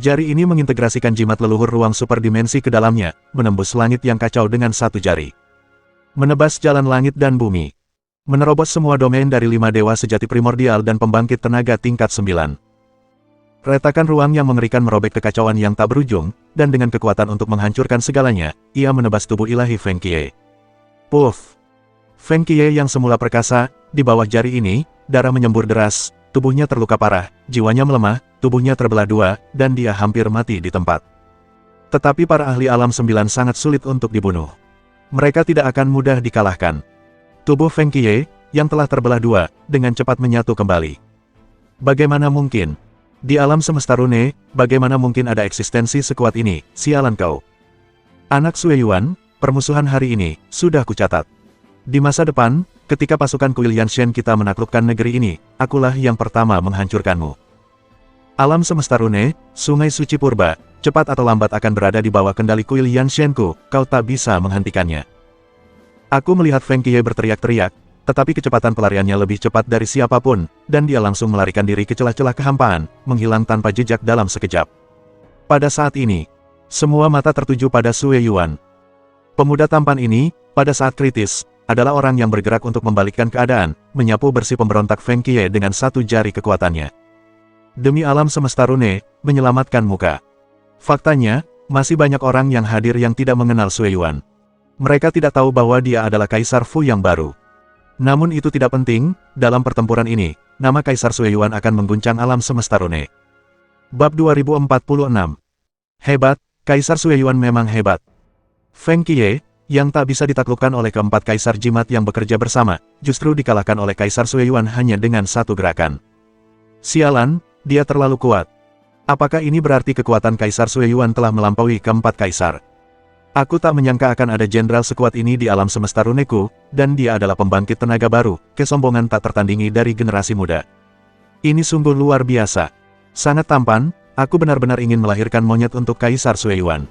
Jari ini mengintegrasikan jimat leluhur ruang superdimensi ke dalamnya, menembus langit yang kacau dengan satu jari. Menebas jalan langit dan bumi. Menerobos semua domain dari 5 dewa sejati primordial dan pembangkit tenaga tingkat 9. Retakan ruang yang mengerikan merobek kekacauan yang tak berujung, dan dengan kekuatan untuk menghancurkan segalanya, ia menebas tubuh ilahi Feng Qiye. Puff! Feng Qiye yang semula perkasa, di bawah jari ini, darah menyembur deras, tubuhnya terluka parah, jiwanya melemah, tubuhnya terbelah dua, dan dia hampir mati di tempat. Tetapi para ahli alam 9 sangat sulit untuk dibunuh. Mereka tidak akan mudah dikalahkan. Tubuh Feng Qiye, yang telah terbelah dua, dengan cepat menyatu kembali. Bagaimana mungkin? Di alam semesta rune, bagaimana mungkin ada eksistensi sekuat ini, sialan kau. Anak Sue Yuan, permusuhan hari ini, sudah kucatat. Di masa depan, ketika pasukan Kuil Yanshen kita menaklukkan negeri ini, akulah yang pertama menghancurkanmu. Alam semesta rune, sungai suci purba, cepat atau lambat akan berada di bawah kendali Kuil Yanshenku, kau tak bisa menghentikannya. Aku melihat Feng Qiye berteriak-teriak, tetapi kecepatan pelariannya lebih cepat dari siapapun, dan dia langsung melarikan diri ke celah-celah kehampaan, menghilang tanpa jejak dalam sekejap. Pada saat ini, semua mata tertuju pada Sue Yuan. Pemuda tampan ini, pada saat kritis, adalah orang yang bergerak untuk membalikkan keadaan, menyapu bersih pemberontak Feng Qiye dengan satu jari kekuatannya. Demi alam semesta rune, menyelamatkan muka. Faktanya, masih banyak orang yang hadir yang tidak mengenal Sue Yuan. Mereka tidak tahu bahwa dia adalah Kaisar Fu yang baru. Namun itu tidak penting, dalam pertempuran ini, nama Kaisar Sue Yuan akan mengguncang alam semesta rune. Bab 2046. Hebat, Kaisar Sue Yuan memang hebat. Feng Qiye, yang tak bisa ditaklukkan oleh keempat Kaisar Jimat yang bekerja bersama, justru dikalahkan oleh Kaisar Sue Yuan hanya dengan satu gerakan. Sialan, dia terlalu kuat. Apakah ini berarti kekuatan Kaisar Sue Yuan telah melampaui keempat Kaisar? Aku tak menyangka akan ada jenderal sekuat ini di alam semesta runeku, dan dia adalah pembangkit tenaga baru, kesombongan tak tertandingi dari generasi muda. Ini sungguh luar biasa. Sangat tampan, aku benar-benar ingin melahirkan monyet untuk Kaisar Sue Yuan.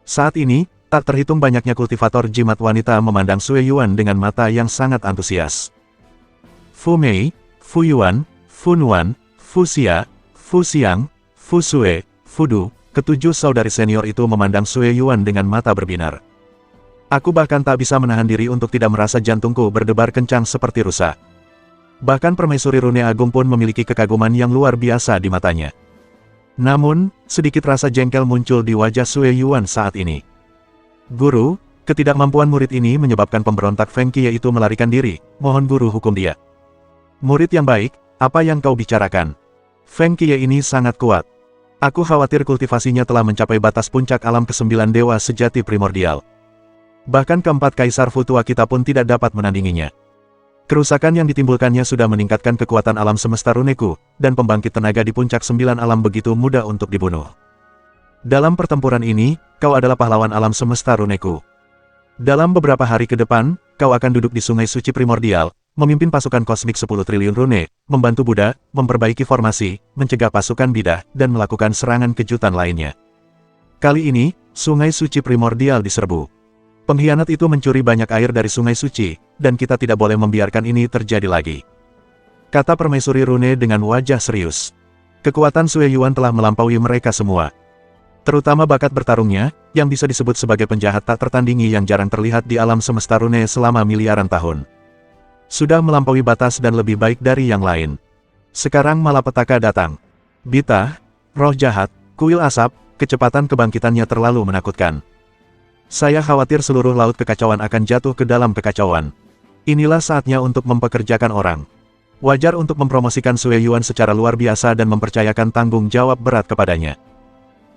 Saat ini, tak terhitung banyaknya kultivator jimat wanita memandang Sue Yuan dengan mata yang sangat antusias. Fu Mei, Fu Yuan, Fu Nuan, Fu Xia, Fu Xiang, Fu Sue, Fu Du, ketujuh saudari senior itu memandang Sue Yuan dengan mata berbinar. Aku bahkan tak bisa menahan diri untuk tidak merasa jantungku berdebar kencang seperti rusa. Bahkan permaisuri rune agung pun memiliki kekaguman yang luar biasa di matanya. Namun, sedikit rasa jengkel muncul di wajah Sue Yuan saat ini. Guru, ketidakmampuan murid ini menyebabkan pemberontak Feng Qiye itu melarikan diri, mohon guru hukum dia. Murid yang baik, apa yang kau bicarakan? Feng Qiye ini sangat kuat. Aku khawatir kultivasinya telah mencapai batas puncak alam ke-9 dewa sejati primordial. Bahkan keempat Kaisar Fu tua kita pun tidak dapat menandinginya. Kerusakan yang ditimbulkannya sudah meningkatkan kekuatan alam semesta runeku, dan pembangkit tenaga di puncak 9 alam begitu mudah untuk dibunuh. Dalam pertempuran ini, kau adalah pahlawan alam semesta runeku. Dalam beberapa hari ke depan, kau akan duduk di sungai suci primordial, memimpin pasukan kosmik 10 triliun rune, membantu Buddha, memperbaiki formasi, mencegah pasukan bidah, dan melakukan serangan kejutan lainnya. Kali ini, sungai suci primordial diserbu. Pengkhianat itu mencuri banyak air dari sungai suci, dan kita tidak boleh membiarkan ini terjadi lagi. Kata permaisuri rune dengan wajah serius. Kekuatan Sue Yuan telah melampaui mereka semua. Terutama bakat bertarungnya, yang bisa disebut sebagai penjahat tak tertandingi yang jarang terlihat di alam semesta rune selama miliaran tahun. Sudah melampaui batas dan lebih baik dari yang lain. Sekarang malapetaka datang. Bita, roh jahat, kuil asap, kecepatan kebangkitannya terlalu menakutkan. Saya khawatir seluruh laut kekacauan akan jatuh ke dalam kekacauan. Inilah saatnya untuk mempekerjakan orang. Wajar untuk mempromosikan Sue Yuan secara luar biasa dan mempercayakan tanggung jawab berat kepadanya.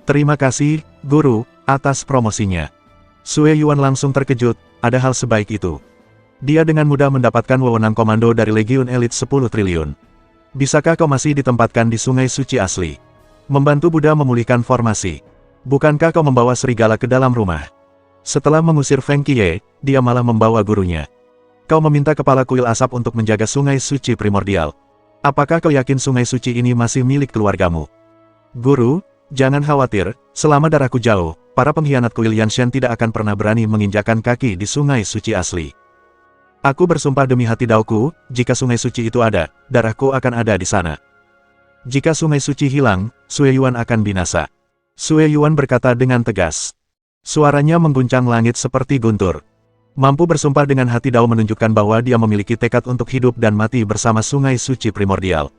Terima kasih, Guru, atas promosinya. Sue Yuan langsung terkejut, ada hal sebaik itu. Dia dengan mudah mendapatkan wewenang komando dari Legiun Elit 10 triliun. Bisakah kau masih ditempatkan di sungai suci asli? Membantu Buddha memulihkan formasi. Bukankah kau membawa serigala ke dalam rumah? Setelah mengusir Feng Qiye, dia malah membawa gurunya. Kau meminta kepala kuil asap untuk menjaga sungai suci primordial. Apakah kau yakin sungai suci ini masih milik keluargamu? Guru, jangan khawatir, selama darahku jauh, para pengkhianat kuil Yanshen tidak akan pernah berani menginjakan kaki di sungai suci asli. Aku bersumpah demi hati dauku, jika sungai suci itu ada, darahku akan ada di sana. Jika sungai suci hilang, Sue Yuan akan binasa. Sue Yuan berkata dengan tegas. Suaranya mengguncang langit seperti guntur. Mampu bersumpah dengan hati dao menunjukkan bahwa dia memiliki tekad untuk hidup dan mati bersama sungai suci primordial.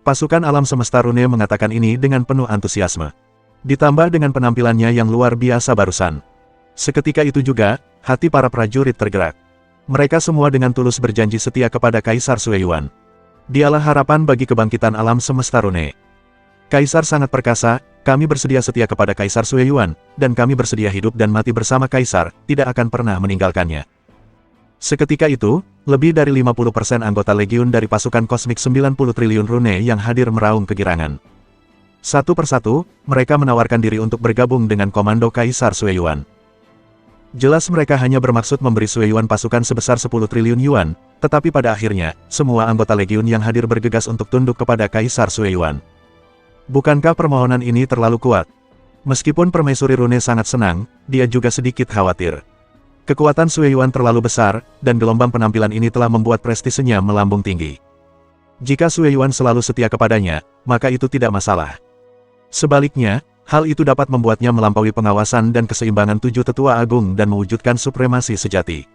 Pasukan alam semesta rune mengatakan ini dengan penuh antusiasme. Ditambah dengan penampilannya yang luar biasa barusan. Seketika itu juga, hati para prajurit tergerak. Mereka semua dengan tulus berjanji setia kepada Kaisar Sue Yuan. Dialah harapan bagi kebangkitan alam semesta rune. Kaisar sangat perkasa, kami bersedia setia kepada Kaisar Sue Yuan, dan kami bersedia hidup dan mati bersama Kaisar, tidak akan pernah meninggalkannya. Seketika itu, lebih dari 50% anggota Legiun dari pasukan kosmik 90 triliun rune yang hadir meraung kegirangan. Satu persatu, mereka menawarkan diri untuk bergabung dengan komando Kaisar Sueyuan. Jelas mereka hanya bermaksud memberi Sueyuan pasukan sebesar 10 triliun yuan, tetapi pada akhirnya, semua anggota Legiun yang hadir bergegas untuk tunduk kepada Kaisar Sueyuan. Bukankah permohonan ini terlalu kuat? Meskipun permaisuri rune sangat senang, dia juga sedikit khawatir. Kekuatan Sueyuan terlalu besar, dan gelombang penampilan ini telah membuat prestisenya melambung tinggi. Jika Sueyuan selalu setia kepadanya, maka itu tidak masalah. Sebaliknya, hal itu dapat membuatnya melampaui pengawasan dan keseimbangan 7 tetua agung dan mewujudkan supremasi sejati.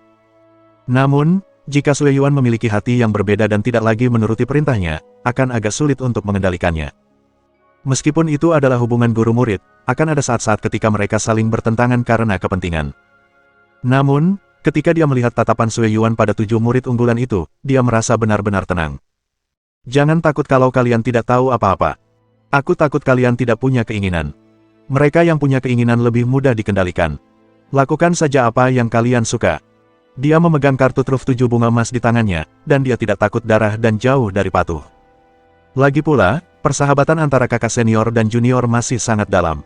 Namun, jika Sueyuan memiliki hati yang berbeda dan tidak lagi menuruti perintahnya, akan agak sulit untuk mengendalikannya. Meskipun itu adalah hubungan guru-murid, akan ada saat-saat ketika mereka saling bertentangan karena kepentingan. Namun, ketika dia melihat tatapan Sueyuan pada 7 murid unggulan itu, dia merasa benar-benar tenang. Jangan takut kalau kalian tidak tahu apa-apa. Aku takut kalian tidak punya keinginan. Mereka yang punya keinginan lebih mudah dikendalikan. Lakukan saja apa yang kalian suka. Dia memegang kartu truf 7 bunga emas di tangannya, dan dia tidak takut darah dan jauh dari patuh. Lagi pula, persahabatan antara kakak senior dan junior masih sangat dalam.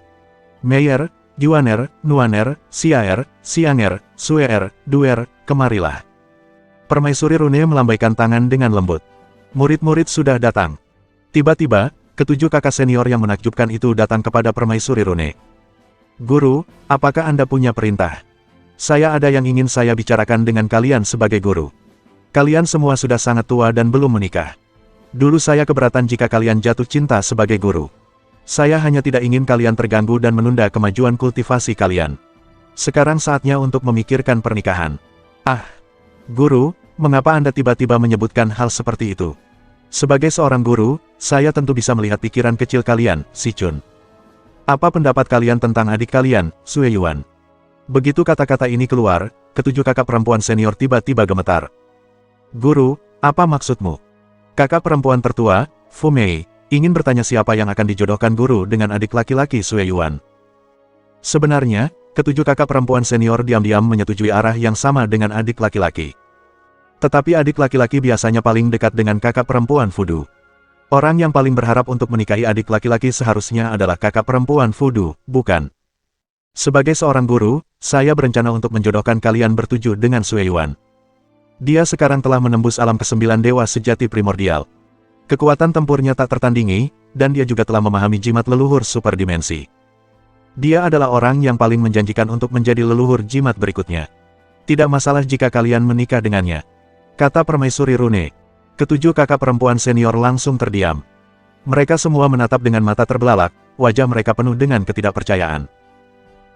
Meyer, Yuaner, Nuaner, Siaer, Sianger, Sueer, Duer, kemarilah. Permaisuri rune melambaikan tangan dengan lembut. Murid-murid sudah datang. Tiba-tiba, ketujuh kakak senior yang menakjubkan itu datang kepada permaisuri rune. Guru, apakah Anda punya perintah? Saya ada yang ingin saya bicarakan dengan kalian sebagai guru. Kalian semua sudah sangat tua dan belum menikah. Dulu saya keberatan jika kalian jatuh cinta sebagai guru. Saya hanya tidak ingin kalian terganggu dan menunda kemajuan kultivasi kalian. Sekarang saatnya untuk memikirkan pernikahan. Ah, guru, mengapa Anda tiba-tiba menyebutkan hal seperti itu? Sebagai seorang guru, saya tentu bisa melihat pikiran kecil kalian, Si Chun. Apa pendapat kalian tentang adik kalian, Sueyuan? Begitu kata-kata ini keluar, ketujuh kakak perempuan senior tiba-tiba gemetar. Guru, apa maksudmu? Kakak perempuan tertua, Fu Mei, ingin bertanya siapa yang akan dijodohkan guru dengan adik laki-laki Sueyuan. Sebenarnya, ketujuh kakak perempuan senior diam-diam menyetujui arah yang sama dengan adik laki-laki. Tetapi adik laki-laki biasanya paling dekat dengan kakak perempuan Fudu. Orang yang paling berharap untuk menikahi adik laki-laki seharusnya adalah kakak perempuan Fudu, bukan? Sebagai seorang guru, saya berencana untuk menjodohkan kalian bertujuh dengan Sueyuan. Dia sekarang telah menembus alam ke-9 dewa sejati primordial. Kekuatan tempurnya tak tertandingi, dan dia juga telah memahami jimat leluhur superdimensi. Dia adalah orang yang paling menjanjikan untuk menjadi leluhur jimat berikutnya. Tidak masalah jika kalian menikah dengannya, kata permaisuri rune. Ketujuh kakak perempuan senior langsung terdiam. Mereka semua menatap dengan mata terbelalak, wajah mereka penuh dengan ketidakpercayaan.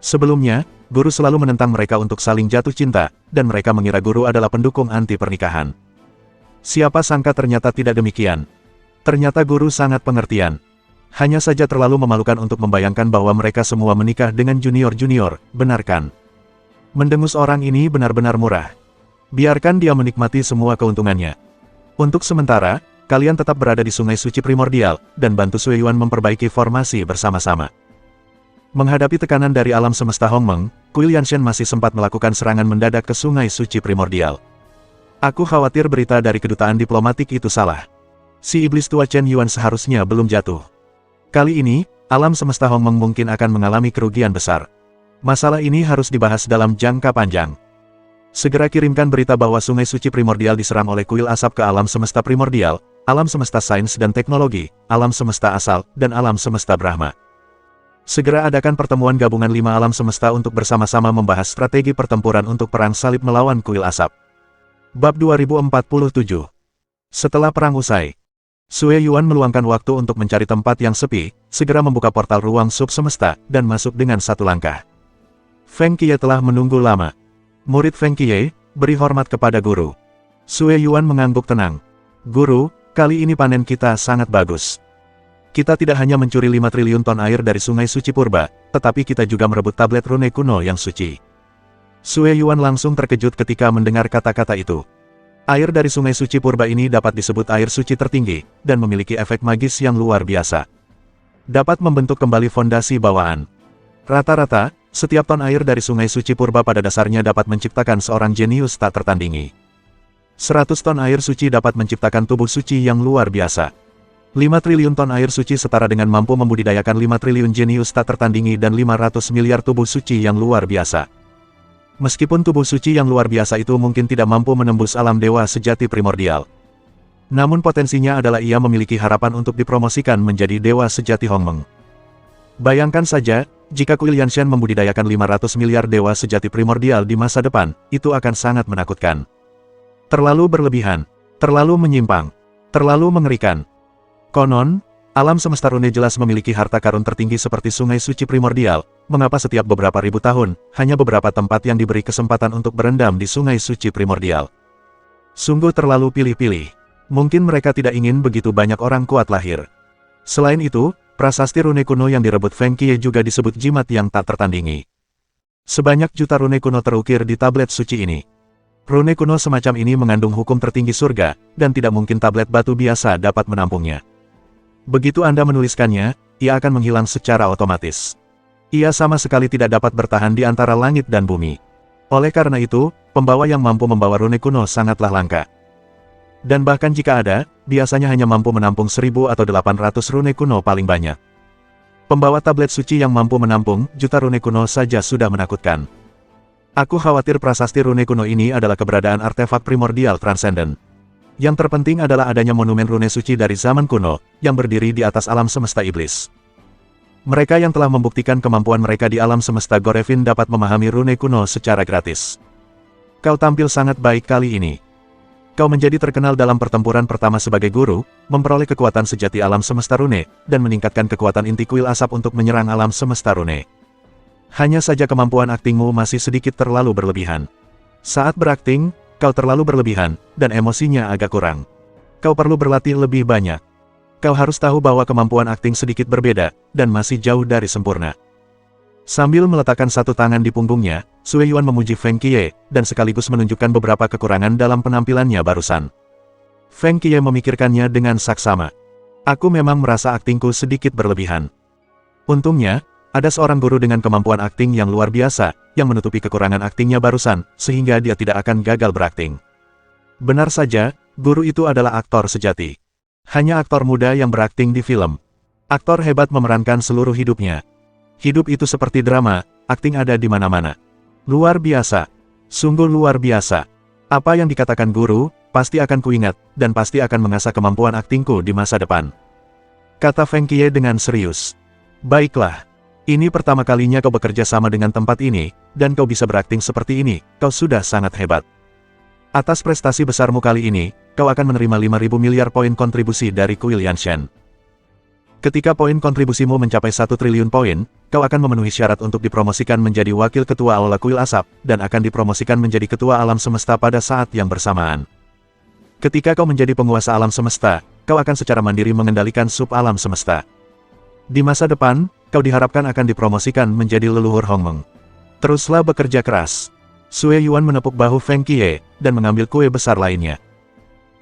Sebelumnya, guru selalu menentang mereka untuk saling jatuh cinta, dan mereka mengira guru adalah pendukung anti pernikahan. Siapa sangka ternyata tidak demikian. Ternyata guru sangat pengertian. Hanya saja terlalu memalukan untuk membayangkan bahwa mereka semua menikah dengan junior-junior, benar kan? Mendengus orang ini benar-benar murah. Biarkan dia menikmati semua keuntungannya. Untuk sementara, kalian tetap berada di Sungai Suci Primordial, dan bantu Sueyuan memperbaiki formasi bersama-sama. Menghadapi tekanan dari alam semesta Hongmeng, Kuil Yanshen masih sempat melakukan serangan mendadak ke Sungai Suci Primordial. Aku khawatir berita dari kedutaan diplomatik itu salah. Si iblis tua Chen Yuan seharusnya belum jatuh. Kali ini, alam semesta Hongmeng mungkin akan mengalami kerugian besar. Masalah ini harus dibahas dalam jangka panjang. Segera kirimkan berita bahwa Sungai Suci Primordial diserang oleh kuil asap ke alam semesta primordial, alam semesta sains dan teknologi, alam semesta asal, dan alam semesta Brahma. Segera adakan pertemuan gabungan 5 alam semesta untuk bersama-sama membahas strategi pertempuran untuk perang salib melawan kuil asap. Bab 2047. Setelah perang usai, Sueyuan meluangkan waktu untuk mencari tempat yang sepi, segera membuka portal ruang sub semesta, dan masuk dengan satu langkah. Feng Qiye telah menunggu lama. Murid Feng Qiye, beri hormat kepada guru. Sueyuan mengangguk tenang. Guru, kali ini panen kita sangat bagus. Kita tidak hanya mencuri 5 triliun ton air dari Sungai Suci Purba, tetapi kita juga merebut tablet rune kuno yang suci. Sueyuan langsung terkejut ketika mendengar kata-kata itu. Air dari Sungai Suci Purba ini dapat disebut air suci tertinggi, dan memiliki efek magis yang luar biasa. Dapat membentuk kembali fondasi bawaan. Rata-rata, Setiap ton air dari sungai suci purba pada dasarnya dapat menciptakan seorang jenius tak tertandingi. 100 ton air suci dapat menciptakan tubuh suci yang luar biasa. 5 triliun ton air suci setara dengan mampu membudidayakan 5 triliun jenius tak tertandingi dan 500 miliar tubuh suci yang luar biasa. Meskipun tubuh suci yang luar biasa itu mungkin tidak mampu menembus alam dewa sejati primordial. Namun potensinya adalah ia memiliki harapan untuk dipromosikan menjadi dewa sejati Hongmeng. Bayangkan saja, jika Kuil Yanshan membudidayakan 500 miliar dewa sejati primordial di masa depan, itu akan sangat menakutkan. Terlalu berlebihan, terlalu menyimpang, terlalu mengerikan. Konon, alam semesta rune jelas memiliki harta karun tertinggi seperti sungai suci primordial. Mengapa setiap beberapa ribu tahun, hanya beberapa tempat yang diberi kesempatan untuk berendam di sungai suci primordial? Sungguh terlalu pilih-pilih. Mungkin mereka tidak ingin begitu banyak orang kuat lahir. Selain itu, prasasti rune kuno yang direbut Feng Qiye juga disebut jimat yang tak tertandingi. Sebanyak juta rune kuno terukir di tablet suci ini. Rune kuno semacam ini mengandung hukum tertinggi surga, dan tidak mungkin tablet batu biasa dapat menampungnya. Begitu Anda menuliskannya, ia akan menghilang secara otomatis. Ia sama sekali tidak dapat bertahan di antara langit dan bumi. Oleh karena itu, pembawa yang mampu membawa rune kuno sangatlah langka. Dan bahkan jika ada, biasanya hanya mampu menampung 1000 atau 800 rune kuno paling banyak. Pembawa tablet suci yang mampu menampung juta rune kuno saja sudah menakutkan. Aku khawatir prasasti rune kuno ini adalah keberadaan artefak primordial transenden. Yang terpenting adalah adanya monumen rune suci dari zaman kuno, yang berdiri di atas alam semesta iblis. Mereka yang telah membuktikan kemampuan mereka di alam semesta Gorevin dapat memahami rune kuno secara gratis. Kau tampil sangat baik kali ini. Kau menjadi terkenal dalam pertempuran pertama sebagai guru, memperoleh kekuatan sejati alam semesta rune, dan meningkatkan kekuatan inti kuil asap untuk menyerang alam semesta rune. Hanya saja kemampuan aktingmu masih sedikit terlalu berlebihan. Saat berakting, kau terlalu berlebihan, dan emosinya agak kurang. Kau perlu berlatih lebih banyak. Kau harus tahu bahwa kemampuan akting sedikit berbeda, dan masih jauh dari sempurna. Sambil meletakkan satu tangan di punggungnya, Sue Yuan memuji Feng Qiye, dan sekaligus menunjukkan beberapa kekurangan dalam penampilannya barusan. Feng Qiye memikirkannya dengan saksama. Aku memang merasa aktingku sedikit berlebihan. Untungnya, ada seorang guru dengan kemampuan akting yang luar biasa, yang menutupi kekurangan aktingnya barusan, sehingga dia tidak akan gagal berakting. Benar saja, guru itu adalah aktor sejati. Hanya aktor muda yang berakting di film. Aktor hebat memerankan seluruh hidupnya. Hidup itu seperti drama, akting ada di mana-mana. Luar biasa. Sungguh luar biasa. Apa yang dikatakan guru, pasti akan kuingat, dan pasti akan mengasah kemampuan aktingku di masa depan. Kata Feng Qiye dengan serius. Baiklah. Ini pertama kalinya kau bekerja sama dengan tempat ini, dan kau bisa berakting seperti ini, kau sudah sangat hebat. Atas prestasi besarmu kali ini, kau akan menerima 5.000 miliar poin kontribusi dari Kuil Yanshan. Ketika poin kontribusimu mencapai 1 triliun poin, kau akan memenuhi syarat untuk dipromosikan menjadi wakil ketua Aula Kuil Asap, dan akan dipromosikan menjadi ketua alam semesta pada saat yang bersamaan. Ketika kau menjadi penguasa alam semesta, kau akan secara mandiri mengendalikan sub alam semesta. Di masa depan, kau diharapkan akan dipromosikan menjadi leluhur Hongmeng. Teruslah bekerja keras. Sue Yuan menepuk bahu Feng Qiye, dan mengambil kue besar lainnya.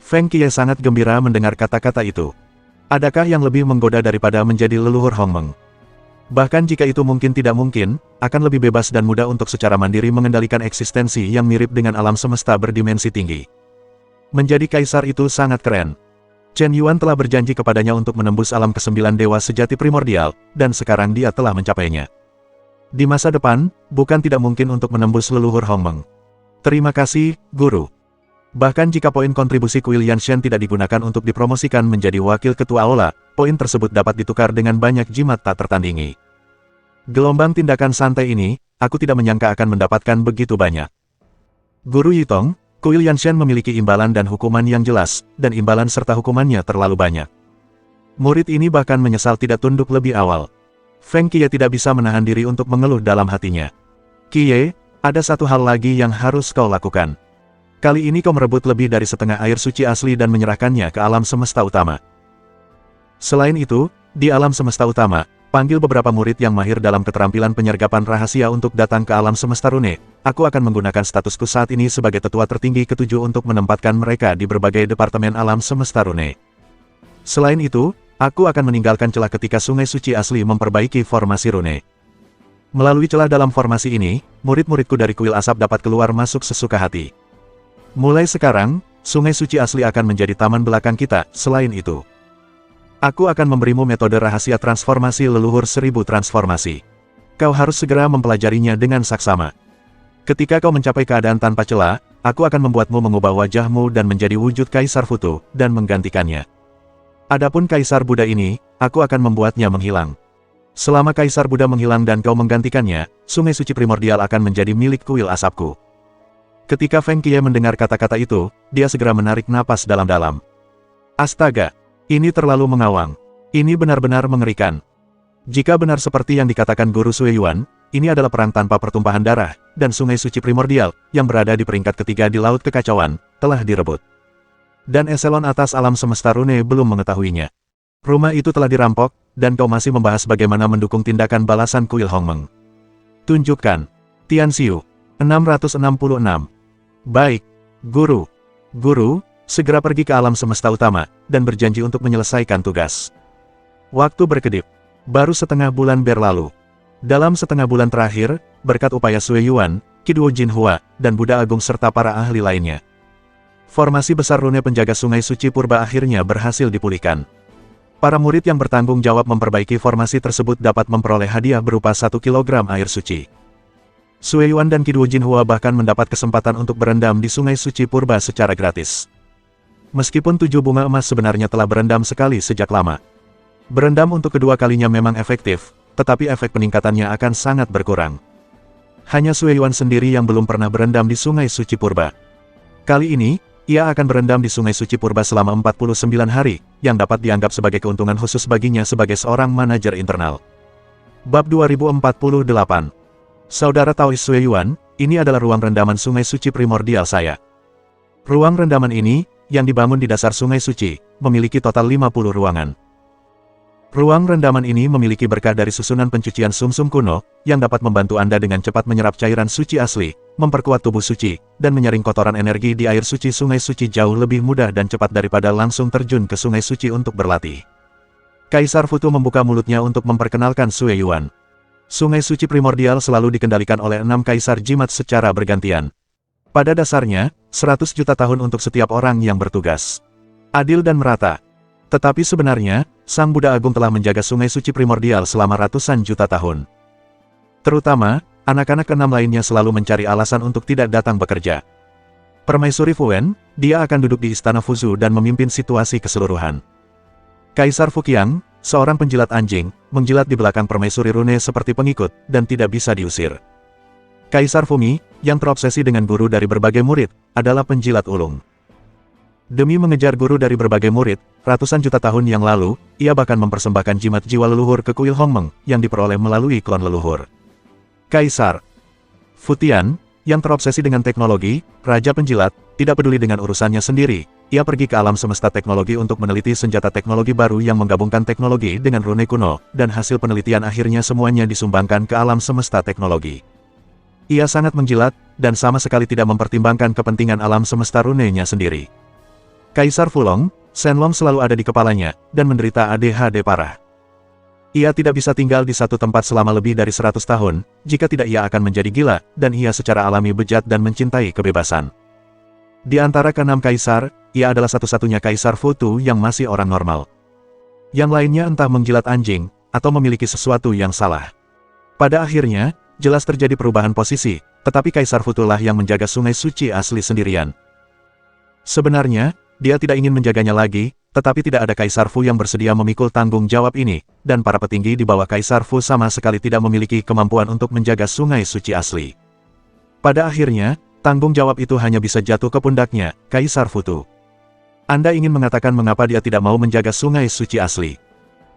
Feng Qiye sangat gembira mendengar kata-kata itu. Adakah yang lebih menggoda daripada menjadi leluhur Hongmeng? Bahkan jika itu mungkin tidak mungkin, akan lebih bebas dan mudah untuk secara mandiri mengendalikan eksistensi yang mirip dengan alam semesta berdimensi tinggi. Menjadi kaisar itu sangat keren. Chen Yuan telah berjanji kepadanya untuk menembus alam ke-9 dewa sejati primordial, dan sekarang dia telah mencapainya. Di masa depan, bukan tidak mungkin untuk menembus leluhur Hongmeng. Terima kasih, Guru. Bahkan jika poin kontribusi Kuil Yanshan tidak digunakan untuk dipromosikan menjadi wakil ketua Aula, poin tersebut dapat ditukar dengan banyak jimat tak tertandingi. Gelombang tindakan santai ini, aku tidak menyangka akan mendapatkan begitu banyak. Guru Yitong, Kuil Yanshan memiliki imbalan dan hukuman yang jelas, dan imbalan serta hukumannya terlalu banyak. Murid ini bahkan menyesal tidak tunduk lebih awal. Feng Qiye tidak bisa menahan diri untuk mengeluh dalam hatinya. Qiye, ada satu hal lagi yang harus kau lakukan. Kali ini kau merebut lebih dari setengah air suci asli dan menyerahkannya ke alam semesta utama. Selain itu, di alam semesta utama, panggil beberapa murid yang mahir dalam keterampilan penyergapan rahasia untuk datang ke alam semesta rune. Aku akan menggunakan statusku saat ini sebagai tetua tertinggi ketujuh untuk menempatkan mereka di berbagai departemen alam semesta rune. Selain itu, aku akan meninggalkan celah ketika sungai suci asli memperbaiki formasi rune. Melalui celah dalam formasi ini, murid-muridku dari kuil asap dapat keluar masuk sesuka hati. Mulai sekarang, sungai suci asli akan menjadi taman belakang kita. Selain itu, aku akan memberimu metode rahasia transformasi leluhur 1000 transformasi. Kau harus segera mempelajarinya dengan saksama. Ketika kau mencapai keadaan tanpa celah, aku akan membuatmu mengubah wajahmu dan menjadi wujud Kaisar Futu, dan menggantikannya. Adapun Kaisar Buddha ini, aku akan membuatnya menghilang. Selama Kaisar Buddha menghilang dan kau menggantikannya, sungai suci primordial akan menjadi milik kuil asapku. Ketika Feng Qiye mendengar kata-kata itu, dia segera menarik napas dalam-dalam. Astaga, ini terlalu mengawang. Ini benar-benar mengerikan. Jika benar seperti yang dikatakan Guru Sui Yuan, ini adalah perang tanpa pertumpahan darah, dan sungai suci primordial, yang berada di peringkat ketiga di Laut Kekacauan, telah direbut. Dan eselon atas alam semesta Rune belum mengetahuinya. Rumah itu telah dirampok, dan kau masih membahas bagaimana mendukung tindakan balasan kuil Hongmeng. Tunjukkan. Tian Xiu. 666. Baik, Guru. Guru, segera pergi ke alam semesta utama, dan berjanji untuk menyelesaikan tugas. Waktu berkedip. Baru setengah bulan berlalu. Dalam setengah bulan terakhir, berkat upaya Sui Yuan, Kiduo Jinhua, dan Buddha Agung serta para ahli lainnya, formasi besar rune penjaga sungai suci purba akhirnya berhasil dipulihkan. Para murid yang bertanggung jawab memperbaiki formasi tersebut dapat memperoleh hadiah berupa 1 kilogram air suci. Sui Yuan dan Kiduo Jinhua bahkan mendapat kesempatan untuk berendam di sungai suci purba secara gratis. Meskipun 7 bunga emas sebenarnya telah berendam sekali sejak lama. Berendam untuk kedua kalinya memang efektif, tetapi efek peningkatannya akan sangat berkurang. Hanya Sui Yuan sendiri yang belum pernah berendam di sungai suci purba. Kali ini, ia akan berendam di sungai suci purba selama 49 hari, yang dapat dianggap sebagai keuntungan khusus baginya sebagai seorang manajer internal. Bab 2048. Saudara Taois Sui Yuan, ini adalah ruang rendaman sungai suci primordial saya. Ruang rendaman ini, yang dibangun di dasar sungai suci, memiliki total 50 ruangan. Ruang rendaman ini memiliki berkah dari susunan pencucian sumsum kuno, yang dapat membantu Anda dengan cepat menyerap cairan suci asli, memperkuat tubuh suci, dan menyaring kotoran energi di air suci sungai suci jauh lebih mudah dan cepat daripada langsung terjun ke sungai suci untuk berlatih. Kaisar Futu membuka mulutnya untuk memperkenalkan Sui Yuan. Sungai suci primordial selalu dikendalikan oleh 6 kaisar jimat secara bergantian. Pada dasarnya, 100 juta tahun untuk setiap orang yang bertugas. Adil dan merata. Tetapi sebenarnya, Sang Buddha Agung telah menjaga sungai suci primordial selama ratusan juta tahun. Terutama, anak-anak ke-6 lainnya selalu mencari alasan untuk tidak datang bekerja. Permaisuri Fuwen, dia akan duduk di istana Fuzu dan memimpin situasi keseluruhan. Kaisar Fuqiang, seorang penjilat anjing, menjilat di belakang permaisuri Rune seperti pengikut, dan tidak bisa diusir. Kaisar Fumi, yang terobsesi dengan guru dari berbagai murid, adalah penjilat ulung. Demi mengejar guru dari berbagai murid, ratusan juta tahun yang lalu, ia bahkan mempersembahkan jimat jiwa leluhur ke kuil Hongmeng, yang diperoleh melalui klon leluhur. Kaisar Futian, yang terobsesi dengan teknologi, raja penjilat, tidak peduli dengan urusannya sendiri, ia pergi ke alam semesta teknologi untuk meneliti senjata teknologi baru yang menggabungkan teknologi dengan rune kuno, dan hasil penelitian akhirnya semuanya disumbangkan ke alam semesta teknologi. Ia sangat menjilat, dan sama sekali tidak mempertimbangkan kepentingan alam semesta runenya sendiri. Kaisar Fulong, Shenlong selalu ada di kepalanya, dan menderita ADHD parah. Ia tidak bisa tinggal di satu tempat selama lebih dari 100 tahun, jika tidak ia akan menjadi gila, dan ia secara alami bejat dan mencintai kebebasan. Di antara ke-6 kaisar, ia adalah satu-satunya kaisar Futu yang masih orang normal. Yang lainnya entah menjilat anjing, atau memiliki sesuatu yang salah. Pada akhirnya, jelas terjadi perubahan posisi, tetapi Kaisar Futu lah yang menjaga sungai suci asli sendirian. Sebenarnya, dia tidak ingin menjaganya lagi, tetapi tidak ada Kaisar Fu yang bersedia memikul tanggung jawab ini, dan para petinggi di bawah Kaisar Fu sama sekali tidak memiliki kemampuan untuk menjaga sungai suci asli. Pada akhirnya, tanggung jawab itu hanya bisa jatuh ke pundaknya, Kaisar Futu. Anda ingin mengatakan mengapa dia tidak mau menjaga sungai suci asli?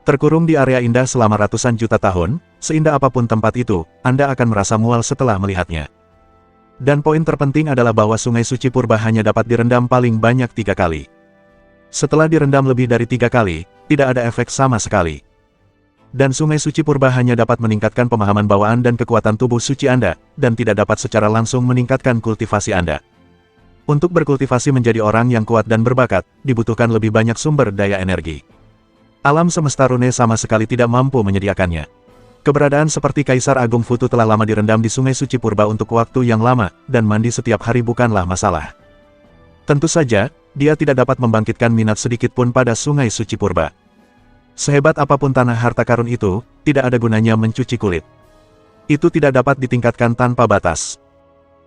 Terkurung di area indah selama ratusan juta tahun, seindah apapun tempat itu, Anda akan merasa mual setelah melihatnya. Dan poin terpenting adalah bahwa sungai suci purba hanya dapat direndam paling banyak 3 kali. Setelah direndam lebih dari 3 kali, tidak ada efek sama sekali. Dan sungai suci purba hanya dapat meningkatkan pemahaman bawaan dan kekuatan tubuh suci Anda, dan tidak dapat secara langsung meningkatkan kultivasi Anda. Untuk berkultivasi menjadi orang yang kuat dan berbakat, dibutuhkan lebih banyak sumber daya energi. Alam semesta rune sama sekali tidak mampu menyediakannya. Keberadaan seperti Kaisar Agung Futu telah lama direndam di Sungai Suci Purba untuk waktu yang lama, dan mandi setiap hari bukanlah masalah. Tentu saja, dia tidak dapat membangkitkan minat sedikit pun pada Sungai Suci Purba. Sehebat apapun tanah harta karun itu, tidak ada gunanya mencuci kulit. Itu tidak dapat ditingkatkan tanpa batas.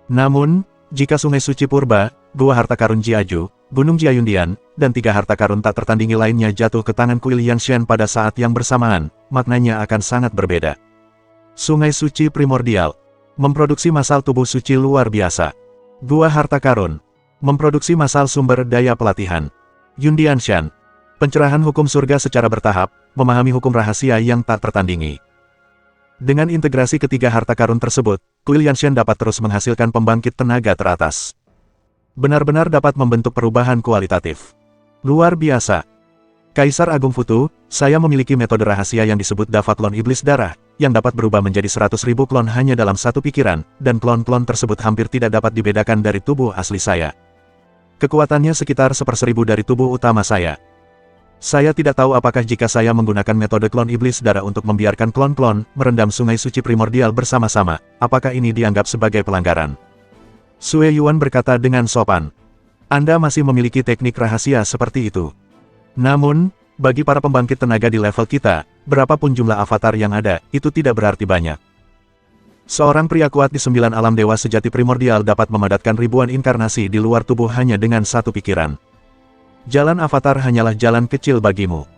Namun, jika Sungai Suci Purba, Gua Harta Karun Jiaju, Gunung Jiayundian, dan 3 harta karun tak tertandingi lainnya jatuh ke tangan Kuil Yanshen pada saat yang bersamaan, maknanya akan sangat berbeda. Sungai Suci Primordial memproduksi masal tubuh suci luar biasa. Gua Harta Karun memproduksi masal sumber daya pelatihan. Yundianshan, pencerahan hukum surga secara bertahap, memahami hukum rahasia yang tak tertandingi. Dengan integrasi ketiga harta karun tersebut, Kuil Yanshen dapat terus menghasilkan pembangkit tenaga teratas. Benar-benar dapat membentuk perubahan kualitatif. Luar biasa. Kaisar Agung Futu, saya memiliki metode rahasia yang disebut Dava Klon Iblis Darah, yang dapat berubah menjadi 100.000 klon hanya dalam satu pikiran, dan klon-klon tersebut hampir tidak dapat dibedakan dari tubuh asli saya. Kekuatannya sekitar 1/1000 dari tubuh utama saya. Saya tidak tahu apakah jika saya menggunakan metode klon iblis darah untuk membiarkan klon-klon merendam Sungai Suci Primordial bersama-sama, apakah ini dianggap sebagai pelanggaran? Sue Yuan berkata dengan sopan. Anda masih memiliki teknik rahasia seperti itu. Namun, bagi para pembangkit tenaga di level kita, berapapun jumlah avatar yang ada, itu tidak berarti banyak. Seorang pria kuat di 9 alam dewa sejati primordial dapat memadatkan ribuan inkarnasi di luar tubuh hanya dengan satu pikiran. Jalan avatar hanyalah jalan kecil bagimu.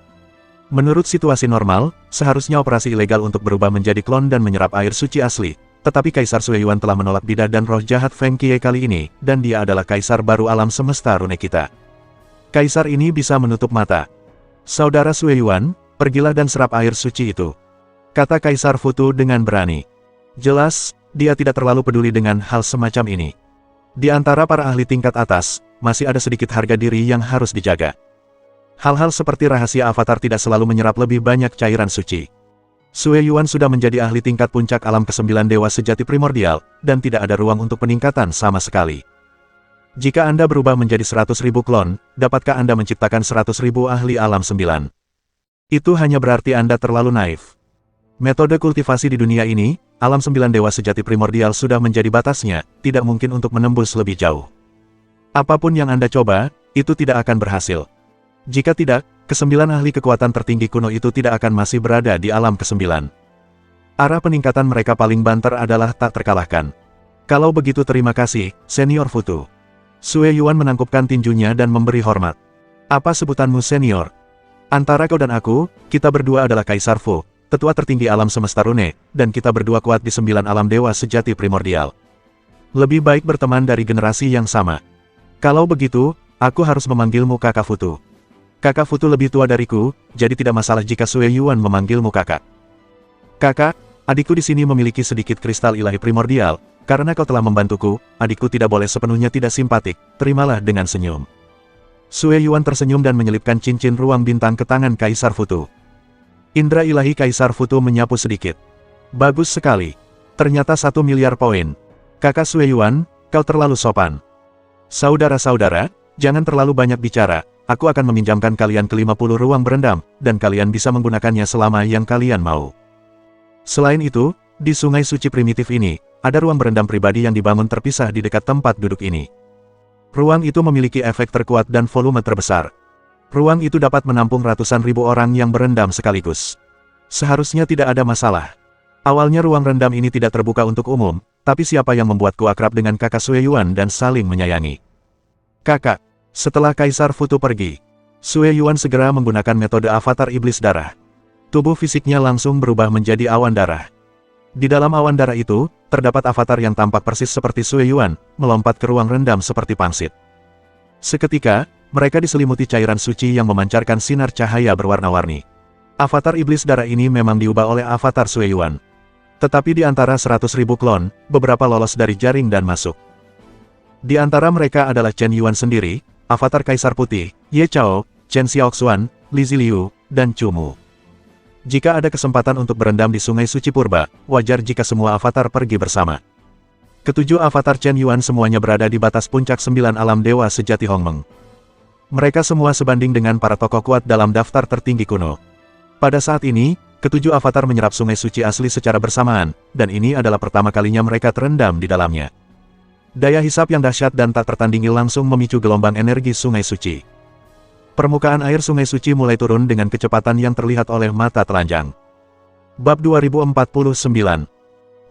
Menurut situasi normal, seharusnya operasi ilegal untuk berubah menjadi klon dan menyerap air suci asli. Tetapi Kaisar Sue Yuan telah menolak bidah dan roh jahat Feng Qiye kali ini, dan dia adalah kaisar baru alam semesta rune kita. Kaisar ini bisa menutup mata. Saudara Sue Yuan, pergilah dan serap air suci itu, kata Kaisar Futu dengan berani. Jelas, dia tidak terlalu peduli dengan hal semacam ini. Di antara para ahli tingkat atas, masih ada sedikit harga diri yang harus dijaga. Hal-hal seperti rahasia avatar tidak selalu menyerap lebih banyak cairan suci. Sue Yuan sudah menjadi ahli tingkat puncak alam ke-9 dewa sejati primordial, dan tidak ada ruang untuk peningkatan sama sekali. Jika Anda berubah menjadi 100.000 klon, dapatkah Anda menciptakan 100.000 ahli alam 9? Itu hanya berarti Anda terlalu naif. Metode kultivasi di dunia ini, alam 9 dewa sejati primordial sudah menjadi batasnya, tidak mungkin untuk menembus lebih jauh. Apapun yang Anda coba, itu tidak akan berhasil. Jika tidak, ke-9 ahli kekuatan tertinggi kuno itu tidak akan masih berada di alam ke-9. Arah peningkatan mereka paling banter adalah tak terkalahkan. Kalau begitu terima kasih, Senior Futu. Sue Yuan menangkupkan tinjunya dan memberi hormat. Apa sebutanmu senior? Antara kau dan aku, kita berdua adalah Kaisar Fu, tetua tertinggi alam semesta rune, dan kita berdua kuat di 9 alam dewa sejati primordial. Lebih baik berteman dari generasi yang sama. Kalau begitu, aku harus memanggilmu Kakak Futu. Kakak Futu lebih tua dariku, jadi tidak masalah jika Sue Yuan memanggilmu kakak. Kakak, adikku di sini memiliki sedikit kristal ilahi primordial, karena kau telah membantuku, adikku tidak boleh sepenuhnya tidak simpatik, terimalah dengan senyum. Sue Yuan tersenyum dan menyelipkan cincin ruang bintang ke tangan Kaisar Futu. Indra ilahi Kaisar Futu menyapu sedikit. Bagus sekali. Ternyata 1 miliar poin. Kakak Sue Yuan, kau terlalu sopan. Saudara-saudara, jangan terlalu banyak bicara. Aku akan meminjamkan kalian ke-50 ruang berendam, dan kalian bisa menggunakannya selama yang kalian mau. Selain itu, di Sungai Suci Primitif ini, ada ruang berendam pribadi yang dibangun terpisah di dekat tempat duduk ini. Ruang itu memiliki efek terkuat dan volume terbesar. Ruang itu dapat menampung ratusan ribu orang yang berendam sekaligus. Seharusnya tidak ada masalah. Awalnya ruang rendam ini tidak terbuka untuk umum, tapi siapa yang membuatku akrab dengan kakak Sue Yuan dan saling menyayangi? Kakak. Setelah Kaisar Futu pergi, Sue Yuan segera menggunakan metode avatar iblis darah. Tubuh fisiknya langsung berubah menjadi awan darah. Di dalam awan darah itu, terdapat avatar yang tampak persis seperti Sue Yuan, melompat ke ruang rendam seperti pangsit. Seketika, mereka diselimuti cairan suci yang memancarkan sinar cahaya berwarna-warni. Avatar iblis darah ini memang diubah oleh avatar Sue Yuan. Tetapi di antara 100.000 klon, beberapa lolos dari jaring dan masuk. Di antara mereka adalah Chen Yuan sendiri, avatar Kaisar Putih, Ye Chao, Chen Xiaoxuan, Li Ziliu, dan Chu Mu. Jika ada kesempatan untuk berendam di Sungai Suci Purba, wajar jika semua avatar pergi bersama. Ketujuh avatar Chen Yuan semuanya berada di batas puncak 9 alam dewa sejati Hongmeng. Mereka semua sebanding dengan para tokoh kuat dalam daftar tertinggi kuno. Pada saat ini, Ketujuh avatar menyerap sungai suci asli secara bersamaan, dan ini adalah pertama kalinya mereka terendam di dalamnya. Daya hisap yang dahsyat dan tak tertandingi langsung memicu gelombang energi sungai suci. Permukaan air sungai suci mulai turun dengan kecepatan yang terlihat oleh mata telanjang. Bab 2049.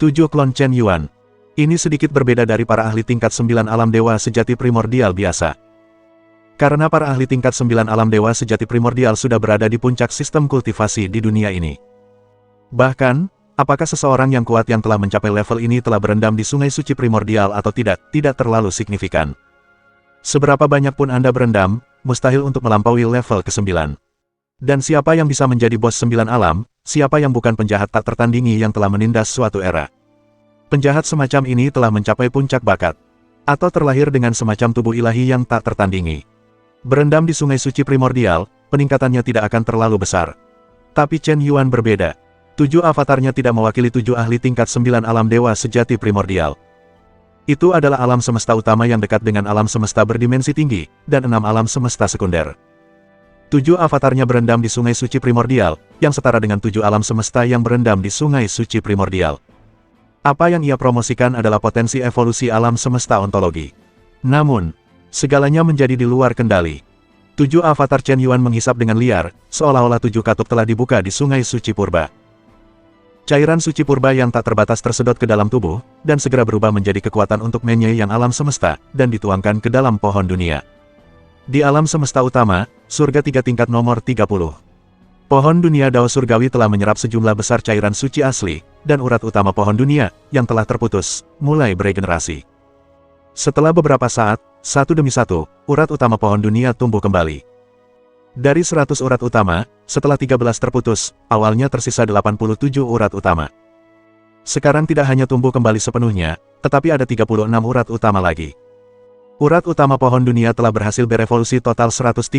7 Klon Chen Yuan. Ini sedikit berbeda dari para ahli tingkat 9 alam dewa sejati primordial biasa. Karena para ahli tingkat 9 alam dewa sejati primordial sudah berada di puncak sistem kultivasi di dunia ini. Bahkan, apakah seseorang yang kuat yang telah mencapai level ini telah berendam di sungai suci primordial atau tidak terlalu signifikan. Seberapa banyak pun Anda berendam, mustahil untuk melampaui level ke-9. Dan siapa yang bisa menjadi bos 9 alam, siapa yang bukan penjahat tak tertandingi yang telah menindas suatu era. Penjahat semacam ini telah mencapai puncak bakat, atau terlahir dengan semacam tubuh ilahi yang tak tertandingi. Berendam di sungai suci primordial, peningkatannya tidak akan terlalu besar. Tapi Chen Yuan berbeda. 7 avatarnya tidak mewakili 7 ahli tingkat 9 alam dewa sejati primordial. Itu adalah alam semesta utama yang dekat dengan alam semesta berdimensi tinggi, dan 6 alam semesta sekunder. 7 avatarnya berendam di sungai suci primordial, yang setara dengan 7 alam semesta yang berendam di sungai suci primordial. Apa yang ia promosikan adalah potensi evolusi alam semesta ontologi. Namun, segalanya menjadi di luar kendali. 7 avatar Chen Yuan menghisap dengan liar, seolah-olah 7 katup telah dibuka di sungai suci purba. Cairan suci purba yang tak terbatas tersedot ke dalam tubuh, dan segera berubah menjadi kekuatan untuk menyei yang alam semesta, dan dituangkan ke dalam pohon dunia. Di alam semesta utama, surga 3 tingkat nomor 30. Pohon dunia Dao Surgawi telah menyerap sejumlah besar cairan suci asli, dan urat utama pohon dunia, yang telah terputus, mulai beregenerasi. Setelah beberapa saat, satu demi satu, urat utama pohon dunia tumbuh kembali. Dari 100 urat utama, setelah 13 terputus, awalnya tersisa 87 urat utama. Sekarang tidak hanya tumbuh kembali sepenuhnya, tetapi ada 36 urat utama lagi. Urat utama pohon dunia telah berhasil berevolusi total 136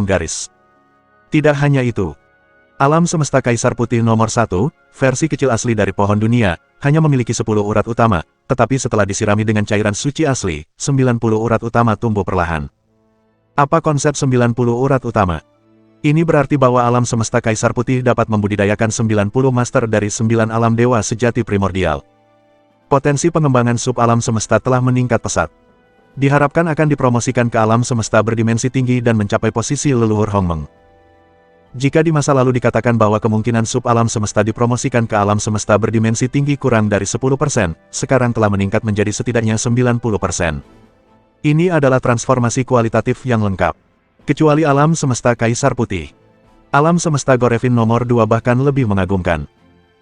garis. Tidak hanya itu. Alam semesta Kaisar Putih nomor 1, versi kecil asli dari pohon dunia, hanya memiliki 10 urat utama, tetapi setelah disirami dengan cairan suci asli, 90 urat utama tumbuh perlahan. Apa konsep 90 urat utama? Ini berarti bahwa alam semesta Kaisar Putih dapat membudidayakan 90 master dari 9 alam dewa sejati primordial. Potensi pengembangan sub-alam semesta telah meningkat pesat. Diharapkan akan dipromosikan ke alam semesta berdimensi tinggi dan mencapai posisi leluhur Hongmeng. Jika di masa lalu dikatakan bahwa kemungkinan sub-alam semesta dipromosikan ke alam semesta berdimensi tinggi kurang dari 10%, sekarang telah meningkat menjadi setidaknya 90%. Ini adalah transformasi kualitatif yang lengkap. Kecuali alam semesta Kaisar Putih. Alam semesta Gorevin nomor 2 bahkan lebih mengagumkan.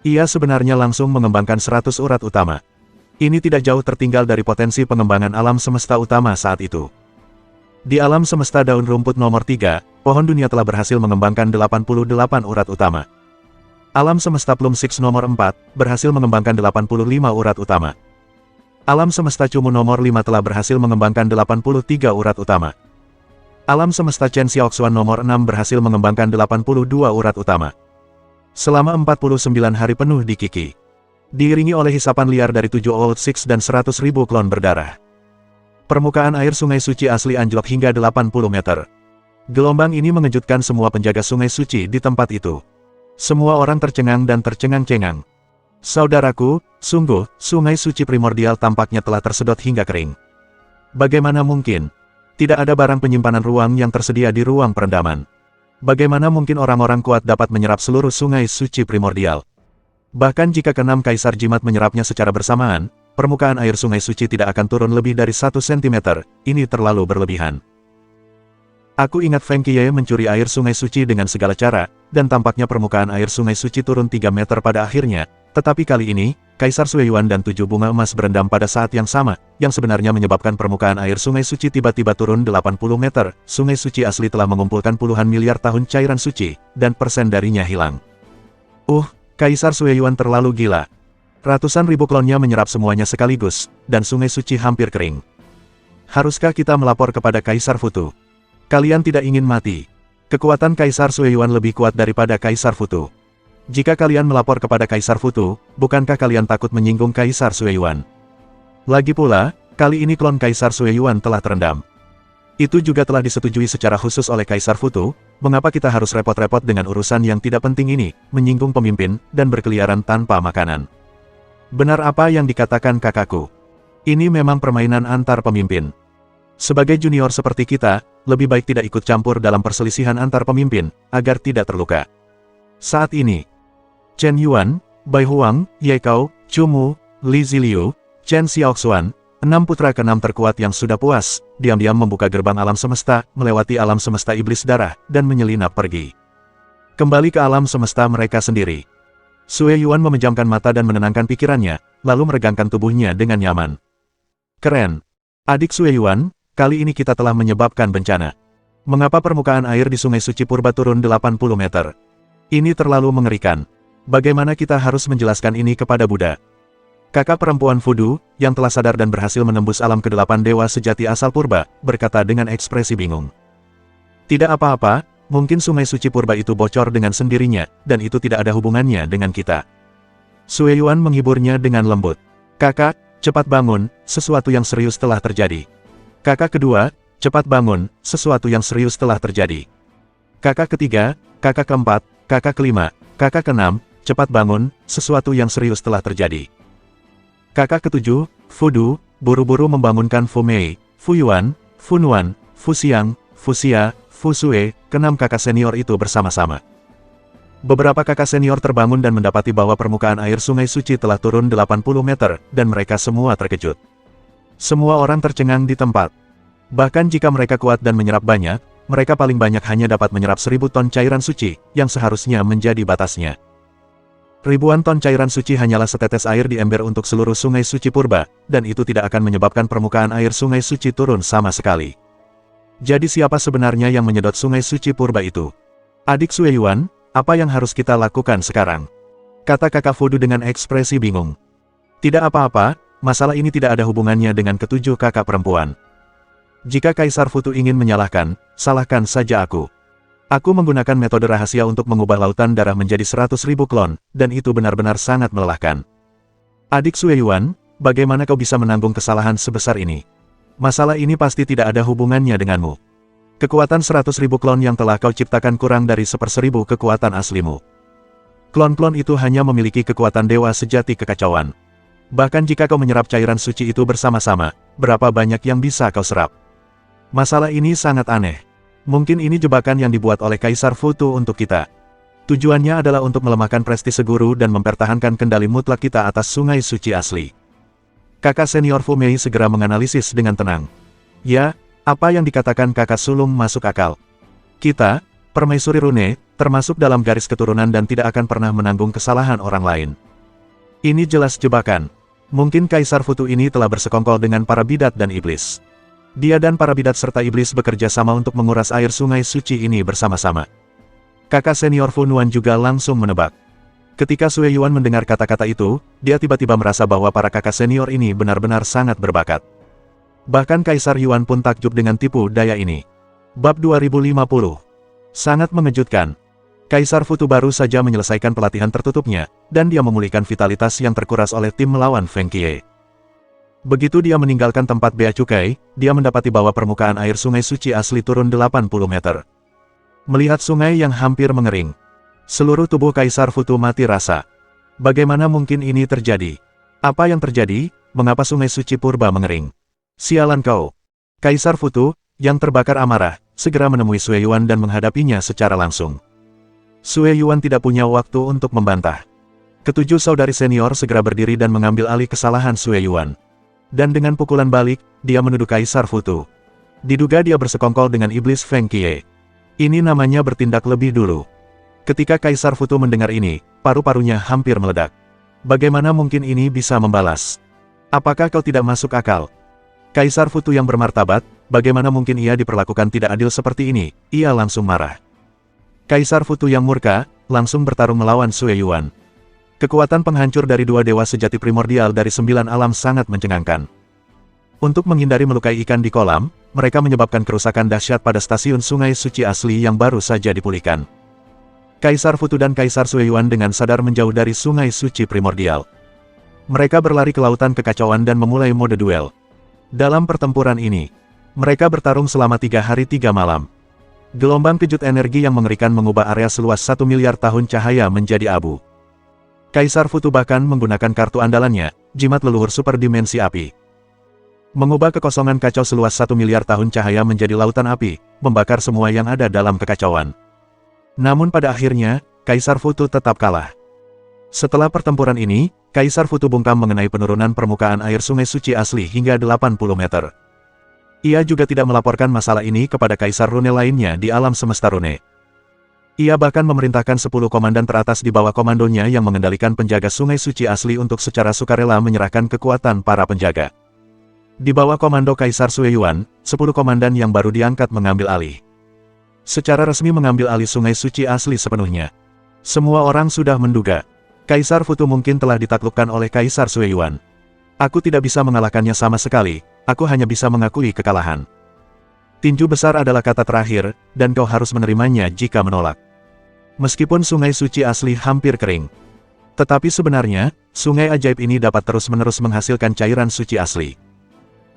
Ia sebenarnya langsung mengembangkan 100 urat utama. Ini tidak jauh tertinggal dari potensi pengembangan alam semesta utama saat itu. Di alam semesta daun rumput nomor 3, pohon dunia telah berhasil mengembangkan 88 urat utama. Alam semesta Plum Six nomor 4, berhasil mengembangkan 85 urat utama. Alam semesta Cumu nomor 5 telah berhasil mengembangkan 83 urat utama. Alam semesta Chen Xiaoxuan nomor 6 berhasil mengembangkan 82 urat utama. Selama 49 hari penuh di Qixi, diiringi oleh hisapan liar dari 7 Old Six dan 100.000 klon berdarah. Permukaan air sungai suci asli anjlok hingga 80 meter. Gelombang ini mengejutkan semua penjaga sungai suci di tempat itu. Semua orang tercengang dan tercengang-cengang. Saudaraku, sungguh, sungai suci primordial tampaknya telah tersedot hingga kering. Bagaimana mungkin? Tidak ada barang penyimpanan ruang yang tersedia di ruang perendaman. Bagaimana mungkin orang-orang kuat dapat menyerap seluruh sungai suci primordial? Bahkan jika ke-6 Kaisar Jimat menyerapnya secara bersamaan, permukaan air sungai suci tidak akan turun lebih dari 1 cm, ini terlalu berlebihan. Aku ingat Feng Qiye mencuri air sungai suci dengan segala cara, dan tampaknya permukaan air sungai suci turun 3 meter pada akhirnya, tetapi kali ini, Kaisar Sueyuan dan 7 bunga emas berendam pada saat yang sama, yang sebenarnya menyebabkan permukaan air sungai suci tiba-tiba turun 80 meter, sungai suci asli telah mengumpulkan puluhan miliar tahun cairan suci, dan persen darinya hilang. Kaisar Sueyuan terlalu gila. Ratusan ribu klonnya menyerap semuanya sekaligus, dan sungai suci hampir kering. Haruskah kita melapor kepada Kaisar Futu? Kalian tidak ingin mati. Kekuatan Kaisar Sueyuan lebih kuat daripada Kaisar Futu. Jika kalian melapor kepada Kaisar Futu, bukankah kalian takut menyinggung Kaisar Sueyuan? Lagi pula, kali ini klon Kaisar Sueyuan telah terendam. Itu juga telah disetujui secara khusus oleh Kaisar Futu, Mengapa kita harus repot-repot dengan urusan yang tidak penting ini, menyinggung pemimpin, dan berkeliaran tanpa makanan? Benar apa yang dikatakan kakakku. Ini memang permainan antar pemimpin. Sebagai junior seperti kita, lebih baik tidak ikut campur dalam perselisihan antar pemimpin, agar tidak terluka. Saat ini, Chen Yuan, Bai Huang, Ye Kao, Chu Mu, Li Ziliu, Chen Xiaoxuan, 6 putra ke-6 terkuat yang sudah puas, diam-diam membuka gerbang alam semesta, melewati alam semesta iblis darah, dan menyelinap pergi. Kembali ke alam semesta mereka sendiri. Sue Yuan memejamkan mata dan menenangkan pikirannya, lalu meregangkan tubuhnya dengan nyaman. Keren. Adik Sue Yuan, kali ini kita telah menyebabkan bencana. Mengapa permukaan air di Sungai Suci Purba turun 80 meter? Ini terlalu mengerikan. Bagaimana kita harus menjelaskan ini kepada Buddha? Kakak perempuan Fudu, yang telah sadar dan berhasil menembus alam ke-8 dewa sejati asal Purba, berkata dengan ekspresi bingung. Tidak apa-apa, mungkin Sungai Suci Purba itu bocor dengan sendirinya, dan itu tidak ada hubungannya dengan kita. Sue Yuan menghiburnya dengan lembut. Kakak, cepat bangun, sesuatu yang serius telah terjadi. Kakak kedua, cepat bangun, sesuatu yang serius telah terjadi. Kakak ketiga, kakak keempat, kakak kelima, kakak keenam, cepat bangun, sesuatu yang serius telah terjadi. Kakak ketujuh, Fudu, buru-buru membangunkan Fu Mei, Fu Yuan, Fu Nuan, Fu Xiang, Fu Xia, Fu Sue, ke-6 kakak senior itu bersama-sama. Beberapa kakak senior terbangun dan mendapati bahwa permukaan air Sungai Suci telah turun 80 meter, dan mereka semua terkejut. Semua orang tercengang di tempat. Bahkan jika mereka kuat dan menyerap banyak, mereka paling banyak hanya dapat menyerap 1000 ton cairan suci, yang seharusnya menjadi batasnya. Ribuan ton cairan suci hanyalah setetes air di ember untuk seluruh Sungai Suci Purba, dan itu tidak akan menyebabkan permukaan air Sungai Suci turun sama sekali. Jadi siapa sebenarnya yang menyedot Sungai Suci Purba itu? Adik Sue Yuan, apa yang harus kita lakukan sekarang? Kata kakak Fudu dengan ekspresi bingung. Tidak apa-apa, masalah ini tidak ada hubungannya dengan ketujuh kakak perempuan. Jika Kaisar Futu ingin menyalahkan, salahkan saja aku. Aku menggunakan metode rahasia untuk mengubah lautan darah menjadi 100.000 klon, dan itu benar-benar sangat melelahkan. Adik Sue Yuan, bagaimana kau bisa menanggung kesalahan sebesar ini? Masalah ini pasti tidak ada hubungannya denganmu. Kekuatan 100.000 klon yang telah kau ciptakan kurang dari 1/1000 kekuatan aslimu. Klon-klon itu hanya memiliki kekuatan dewa sejati kekacauan. Bahkan jika kau menyerap cairan suci itu bersama-sama, berapa banyak yang bisa kau serap? Masalah ini sangat aneh. Mungkin ini jebakan yang dibuat oleh Kaisar Futu untuk kita. Tujuannya adalah untuk melemahkan prestise guru dan mempertahankan kendali mutlak kita atas Sungai Suci asli. Kakak senior Fu Mei segera menganalisis dengan tenang. Ya, apa yang dikatakan kakak sulung masuk akal. Kita, permaisuri rune, termasuk dalam garis keturunan dan tidak akan pernah menanggung kesalahan orang lain. Ini jelas jebakan. Mungkin Kaisar Futu ini telah bersekongkol dengan para bidat dan iblis. Dia dan para bidat serta iblis bekerja sama untuk menguras air Sungai Suci ini bersama-sama. Kakak senior Fu Nuan juga langsung menebak. Ketika Sue Yuan mendengar kata-kata itu, dia tiba-tiba merasa bahwa para kakak senior ini benar-benar sangat berbakat. Bahkan Kaisar Yuan pun takjub dengan tipu daya ini. Bab 2050. Sangat mengejutkan. Kaisar Futu baru saja menyelesaikan pelatihan tertutupnya, dan dia memulihkan vitalitas yang terkuras oleh tim melawan Feng Qiye. Begitu dia meninggalkan tempat bea cukai, dia mendapati bahwa permukaan air Sungai Suci asli turun 80 meter. Melihat sungai yang hampir mengering, seluruh tubuh Kaisar Futu mati rasa. Bagaimana mungkin ini terjadi? Apa yang terjadi? Mengapa Sungai Suci Purba mengering? Sialan kau! Kaisar Futu, yang terbakar amarah, segera menemui Sue Yuan dan menghadapinya secara langsung. Sue Yuan tidak punya waktu untuk membantah. Ketujuh saudari senior segera berdiri dan mengambil alih kesalahan Sue Yuan. Dan dengan pukulan balik, dia menuduh Kaisar Futu. Diduga dia bersekongkol dengan iblis Feng Qiye. Ini namanya bertindak lebih dulu. Ketika Kaisar Futu mendengar ini, paru-parunya hampir meledak. Bagaimana mungkin ini bisa membalas? Apakah kau tidak masuk akal? Kaisar Futu yang bermartabat, bagaimana mungkin ia diperlakukan tidak adil seperti ini? Ia langsung marah. Kaisar Futu yang murka, langsung bertarung melawan Sue Yuan. Kekuatan penghancur dari dua dewa sejati primordial dari 9 alam sangat mencengangkan. Untuk menghindari melukai ikan di kolam, mereka menyebabkan kerusakan dahsyat pada stasiun Sungai Suci asli yang baru saja dipulihkan. Kaisar Futu dan Kaisar Sue Yuan dengan sadar menjauh dari Sungai Suci primordial. Mereka berlari ke lautan kekacauan dan memulai mode duel. Dalam pertempuran ini, mereka bertarung selama 3 hari 3 malam. Gelombang kejut energi yang mengerikan mengubah area seluas 1 miliar tahun cahaya menjadi abu. Kaisar Futu bahkan menggunakan kartu andalannya, jimat leluhur super dimensi api. Mengubah kekosongan kacau seluas 1 miliar tahun cahaya menjadi lautan api, membakar semua yang ada dalam kekacauan. Namun pada akhirnya, Kaisar Futu tetap kalah. Setelah pertempuran ini, Kaisar Futu bungkam mengenai penurunan permukaan air sungai suci asli hingga 80 meter. Ia juga tidak melaporkan masalah ini kepada Kaisar Rune lainnya di alam semesta Rune. Ia bahkan memerintahkan 10 komandan teratas di bawah komandonya yang mengendalikan penjaga sungai suci asli untuk secara sukarela menyerahkan kekuatan para penjaga. Di bawah komando Kaisar Sueyuan, 10 komandan yang baru diangkat mengambil alih. Secara resmi mengambil alih sungai suci asli sepenuhnya. Semua orang sudah menduga, Kaisar Futu mungkin telah ditaklukkan oleh Kaisar Sueyuan. Aku tidak bisa mengalahkannya sama sekali, aku hanya bisa mengakui kekalahan. Tinju besar adalah kata terakhir, dan kau harus menerimanya jika menolak. Meskipun sungai suci asli hampir kering. Tetapi sebenarnya, sungai ajaib ini dapat terus-menerus menghasilkan cairan suci asli.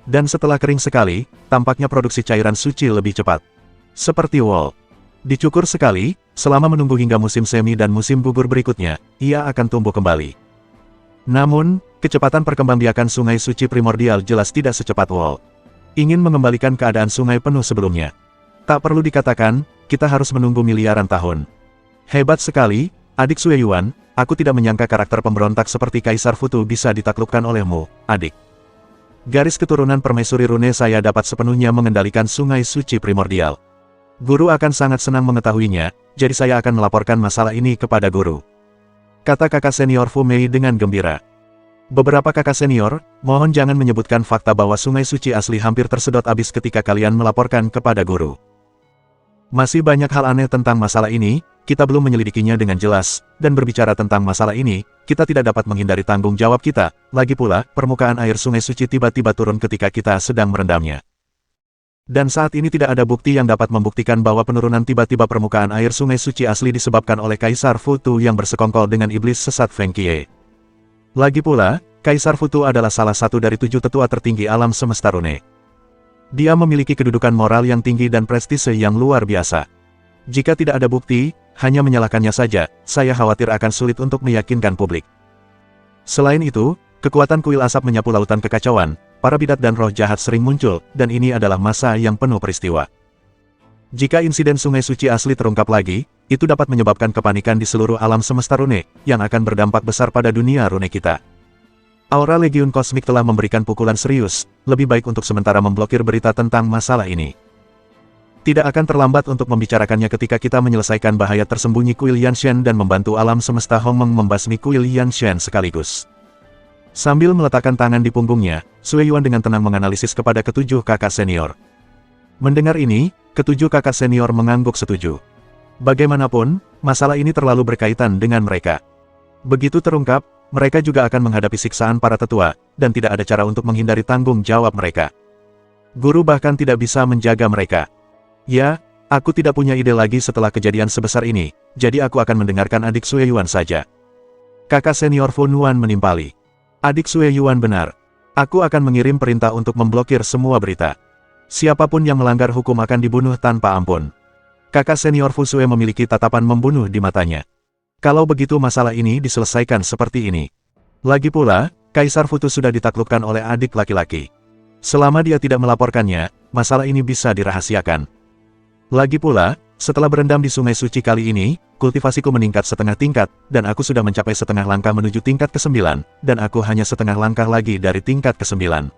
Dan setelah kering sekali, tampaknya produksi cairan suci lebih cepat. Seperti wol. Dicukur sekali, selama menunggu hingga musim semi dan musim gugur berikutnya, ia akan tumbuh kembali. Namun, kecepatan perkembangbiakan sungai suci primordial jelas tidak secepat wol. Ingin mengembalikan keadaan sungai penuh sebelumnya. Tak perlu dikatakan, kita harus menunggu miliaran tahun. Hebat sekali, adik Sueyuan, aku tidak menyangka karakter pemberontak seperti Kaisar Futu bisa ditaklukkan olehmu, adik. Garis keturunan permaisuri Rune saya dapat sepenuhnya mengendalikan sungai suci primordial. Guru akan sangat senang mengetahuinya, jadi saya akan melaporkan masalah ini kepada guru. Kata kakak senior Fu Mei dengan gembira. Beberapa kakak senior, mohon jangan menyebutkan fakta bahwa sungai suci asli hampir tersedot habis ketika kalian melaporkan kepada guru. Masih banyak hal aneh tentang masalah ini, kita belum menyelidikinya dengan jelas, dan berbicara tentang masalah ini, kita tidak dapat menghindari tanggung jawab kita, lagi pula, permukaan air sungai suci tiba-tiba turun ketika kita sedang merendamnya. Dan saat ini tidak ada bukti yang dapat membuktikan bahwa penurunan tiba-tiba permukaan air sungai suci asli disebabkan oleh Kaisar Futu yang bersekongkol dengan iblis sesat Feng Qiye. Lagi pula, Kaisar Futu adalah salah satu dari 7 tetua tertinggi alam semesta Rune. Dia memiliki kedudukan moral yang tinggi dan prestise yang luar biasa. Jika tidak ada bukti, hanya menyalahkannya saja, saya khawatir akan sulit untuk meyakinkan publik. Selain itu, kekuatan kuil asap menyapu lautan kekacauan. Para bidat dan roh jahat sering muncul, dan ini adalah masa yang penuh peristiwa. Jika insiden sungai suci asli terungkap lagi, itu dapat menyebabkan kepanikan di seluruh alam semesta Rune, yang akan berdampak besar pada dunia Rune kita. Aura Legiun Kosmik telah memberikan pukulan serius, lebih baik untuk sementara memblokir berita tentang masalah ini. Tidak akan terlambat untuk membicarakannya ketika kita menyelesaikan bahaya tersembunyi kuil Yanshen dan membantu alam semesta Hongmeng membasmi kuil Yanshen sekaligus. Sambil meletakkan tangan di punggungnya, Sueyuan dengan tenang menganalisis kepada ketujuh kakak senior. Mendengar ini, ketujuh kakak senior mengangguk setuju. Bagaimanapun, masalah ini terlalu berkaitan dengan mereka. Begitu terungkap, mereka juga akan menghadapi siksaan para tetua, dan tidak ada cara untuk menghindari tanggung jawab mereka. Guru bahkan tidak bisa menjaga mereka. Ya, aku tidak punya ide lagi setelah kejadian sebesar ini, jadi aku akan mendengarkan adik Sueyuan saja. Kakak senior Fu Nuan menimpali. Adik Sueyuan benar. Aku akan mengirim perintah untuk memblokir semua berita. Siapapun yang melanggar hukum akan dibunuh tanpa ampun. Kakak senior Fu Sue memiliki tatapan membunuh di matanya. Kalau begitu masalah ini diselesaikan seperti ini. Lagi pula, Kaisar Futu sudah ditaklukkan oleh adik laki-laki. Selama dia tidak melaporkannya, masalah ini bisa dirahasiakan. Lagi pula, setelah berendam di sungai suci kali ini, kultivasiku meningkat setengah tingkat, dan aku sudah mencapai setengah langkah menuju tingkat ke-9, dan aku hanya setengah langkah lagi dari tingkat ke-9.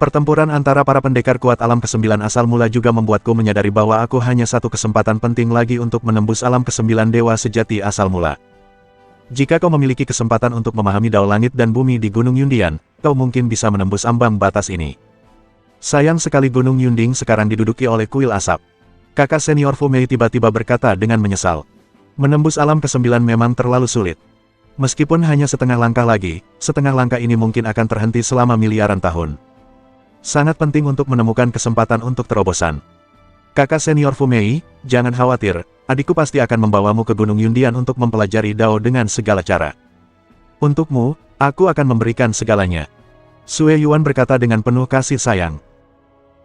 Pertempuran antara para pendekar kuat alam ke-9 asal mula juga membuatku menyadari bahwa aku hanya satu kesempatan penting lagi untuk menembus alam ke-9 dewa sejati asal mula. Jika kau memiliki kesempatan untuk memahami dao langit dan bumi di Gunung Yundian, kau mungkin bisa menembus ambang batas ini. Sayang sekali Gunung Yunding sekarang diduduki oleh kuil asap. Kakak senior Fu Mei tiba-tiba berkata dengan menyesal. Menembus alam ke-9 memang terlalu sulit. Meskipun hanya setengah langkah lagi, setengah langkah ini mungkin akan terhenti selama miliaran tahun. Sangat penting untuk menemukan kesempatan untuk terobosan. Kakak senior Fu Mei, jangan khawatir, adikku pasti akan membawamu ke Gunung Yundian untuk mempelajari Dao dengan segala cara. Untukmu, aku akan memberikan segalanya. Sue Yuan berkata dengan penuh kasih sayang.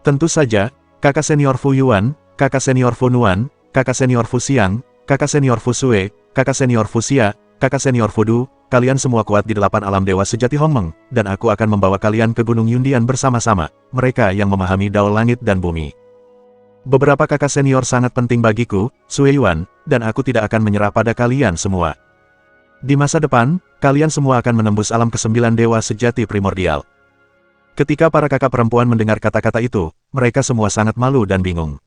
Tentu saja, kakak senior Fu Yuan, kakak senior Fu Nuan, kakak senior Fu Xiang, kakak senior Fu Sue, kakak senior Fu Xia, kakak senior Fu Du, kalian semua kuat di 8 alam dewa sejati Hongmeng, dan aku akan membawa kalian ke Gunung Yundian bersama-sama, mereka yang memahami Dao langit dan bumi. Beberapa kakak senior sangat penting bagiku, Sue Yuan, dan aku tidak akan menyerah pada kalian semua. Di masa depan, kalian semua akan menembus alam ke-9 dewa sejati primordial. Ketika para kakak perempuan mendengar kata-kata itu, mereka semua sangat malu dan bingung.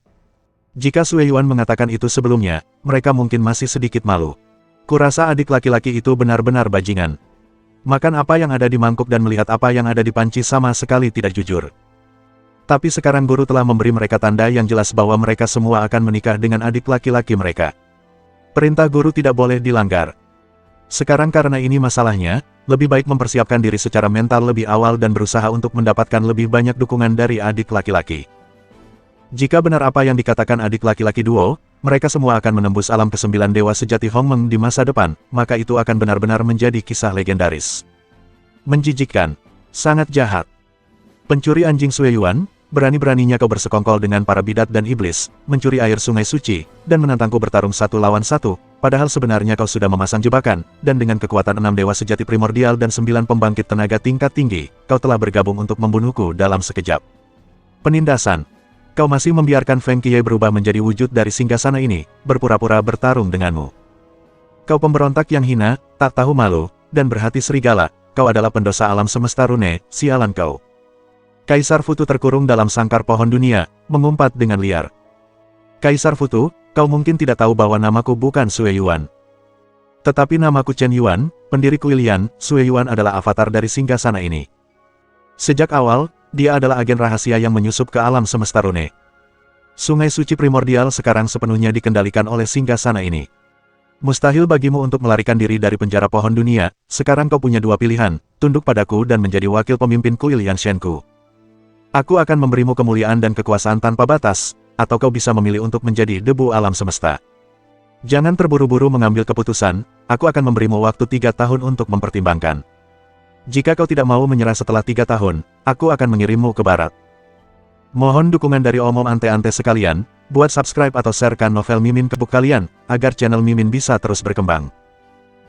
Jika Sue Yuan mengatakan itu sebelumnya, mereka mungkin masih sedikit malu. Kurasa adik laki-laki itu benar-benar bajingan. Makan apa yang ada di mangkuk dan melihat apa yang ada di panci sama sekali tidak jujur. Tapi sekarang guru telah memberi mereka tanda yang jelas bahwa mereka semua akan menikah dengan adik laki-laki mereka. Perintah guru tidak boleh dilanggar. Sekarang karena ini masalahnya, lebih baik mempersiapkan diri secara mental lebih awal dan berusaha untuk mendapatkan lebih banyak dukungan dari adik laki-laki. Jika benar apa yang dikatakan adik laki-laki duo, mereka semua akan menembus alam ke-9 dewa sejati Hongmeng di masa depan, maka itu akan benar-benar menjadi kisah legendaris. Menjijikkan. Sangat jahat. Pencuri anjing Sue Yuan, berani-beraninya kau bersekongkol dengan para bidat dan iblis, mencuri air sungai suci, dan menantangku bertarung 1 lawan 1, padahal sebenarnya kau sudah memasang jebakan, dan dengan kekuatan 6 dewa sejati primordial dan 9 pembangkit tenaga tingkat tinggi, kau telah bergabung untuk membunuhku dalam sekejap. Penindasan. Kau masih membiarkan Feng Qiye berubah menjadi wujud dari singgasana ini, berpura-pura bertarung denganmu. Kau pemberontak yang hina, tak tahu malu, dan berhati serigala, kau adalah pendosa alam semesta rune, sialan kau. Kaisar Futu terkurung dalam sangkar pohon dunia, mengumpat dengan liar. Kaisar Futu, kau mungkin tidak tahu bahwa namaku bukan Sue Yuan. Tetapi namaku Chen Yuan, pendiri Kuil Yan. Sue Yuan adalah avatar dari singgasana ini. Sejak awal, dia adalah agen rahasia yang menyusup ke alam semesta rune. Sungai suci primordial sekarang sepenuhnya dikendalikan oleh singgasana ini. Mustahil bagimu untuk melarikan diri dari penjara pohon dunia, sekarang kau punya 2 pilihan, tunduk padaku dan menjadi wakil pemimpin Kuil Yan Shenku. Aku akan memberimu kemuliaan dan kekuasaan tanpa batas, atau kau bisa memilih untuk menjadi debu alam semesta. Jangan terburu-buru mengambil keputusan, aku akan memberimu waktu 3 tahun untuk mempertimbangkan. Jika kau tidak mau menyerah setelah 3 tahun, aku akan mengirimmu ke barat. Mohon dukungan dari omom ante-ante sekalian, buat subscribe atau sharekan novel Mimin ke book kalian, agar channel Mimin bisa terus berkembang.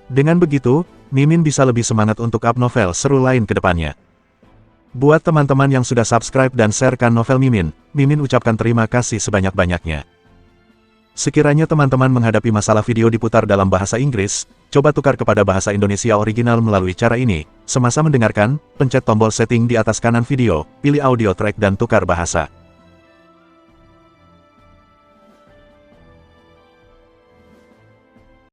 Dengan begitu, Mimin bisa lebih semangat untuk up novel seru lain ke depannya. Buat teman-teman yang sudah subscribe dan sharekan novel Mimin, Mimin ucapkan terima kasih sebanyak-banyaknya. Sekiranya teman-teman menghadapi masalah video diputar dalam bahasa Inggris, coba tukar kepada bahasa Indonesia original melalui cara ini. Semasa mendengarkan, pencet tombol setting di atas kanan video, pilih audio track dan tukar bahasa.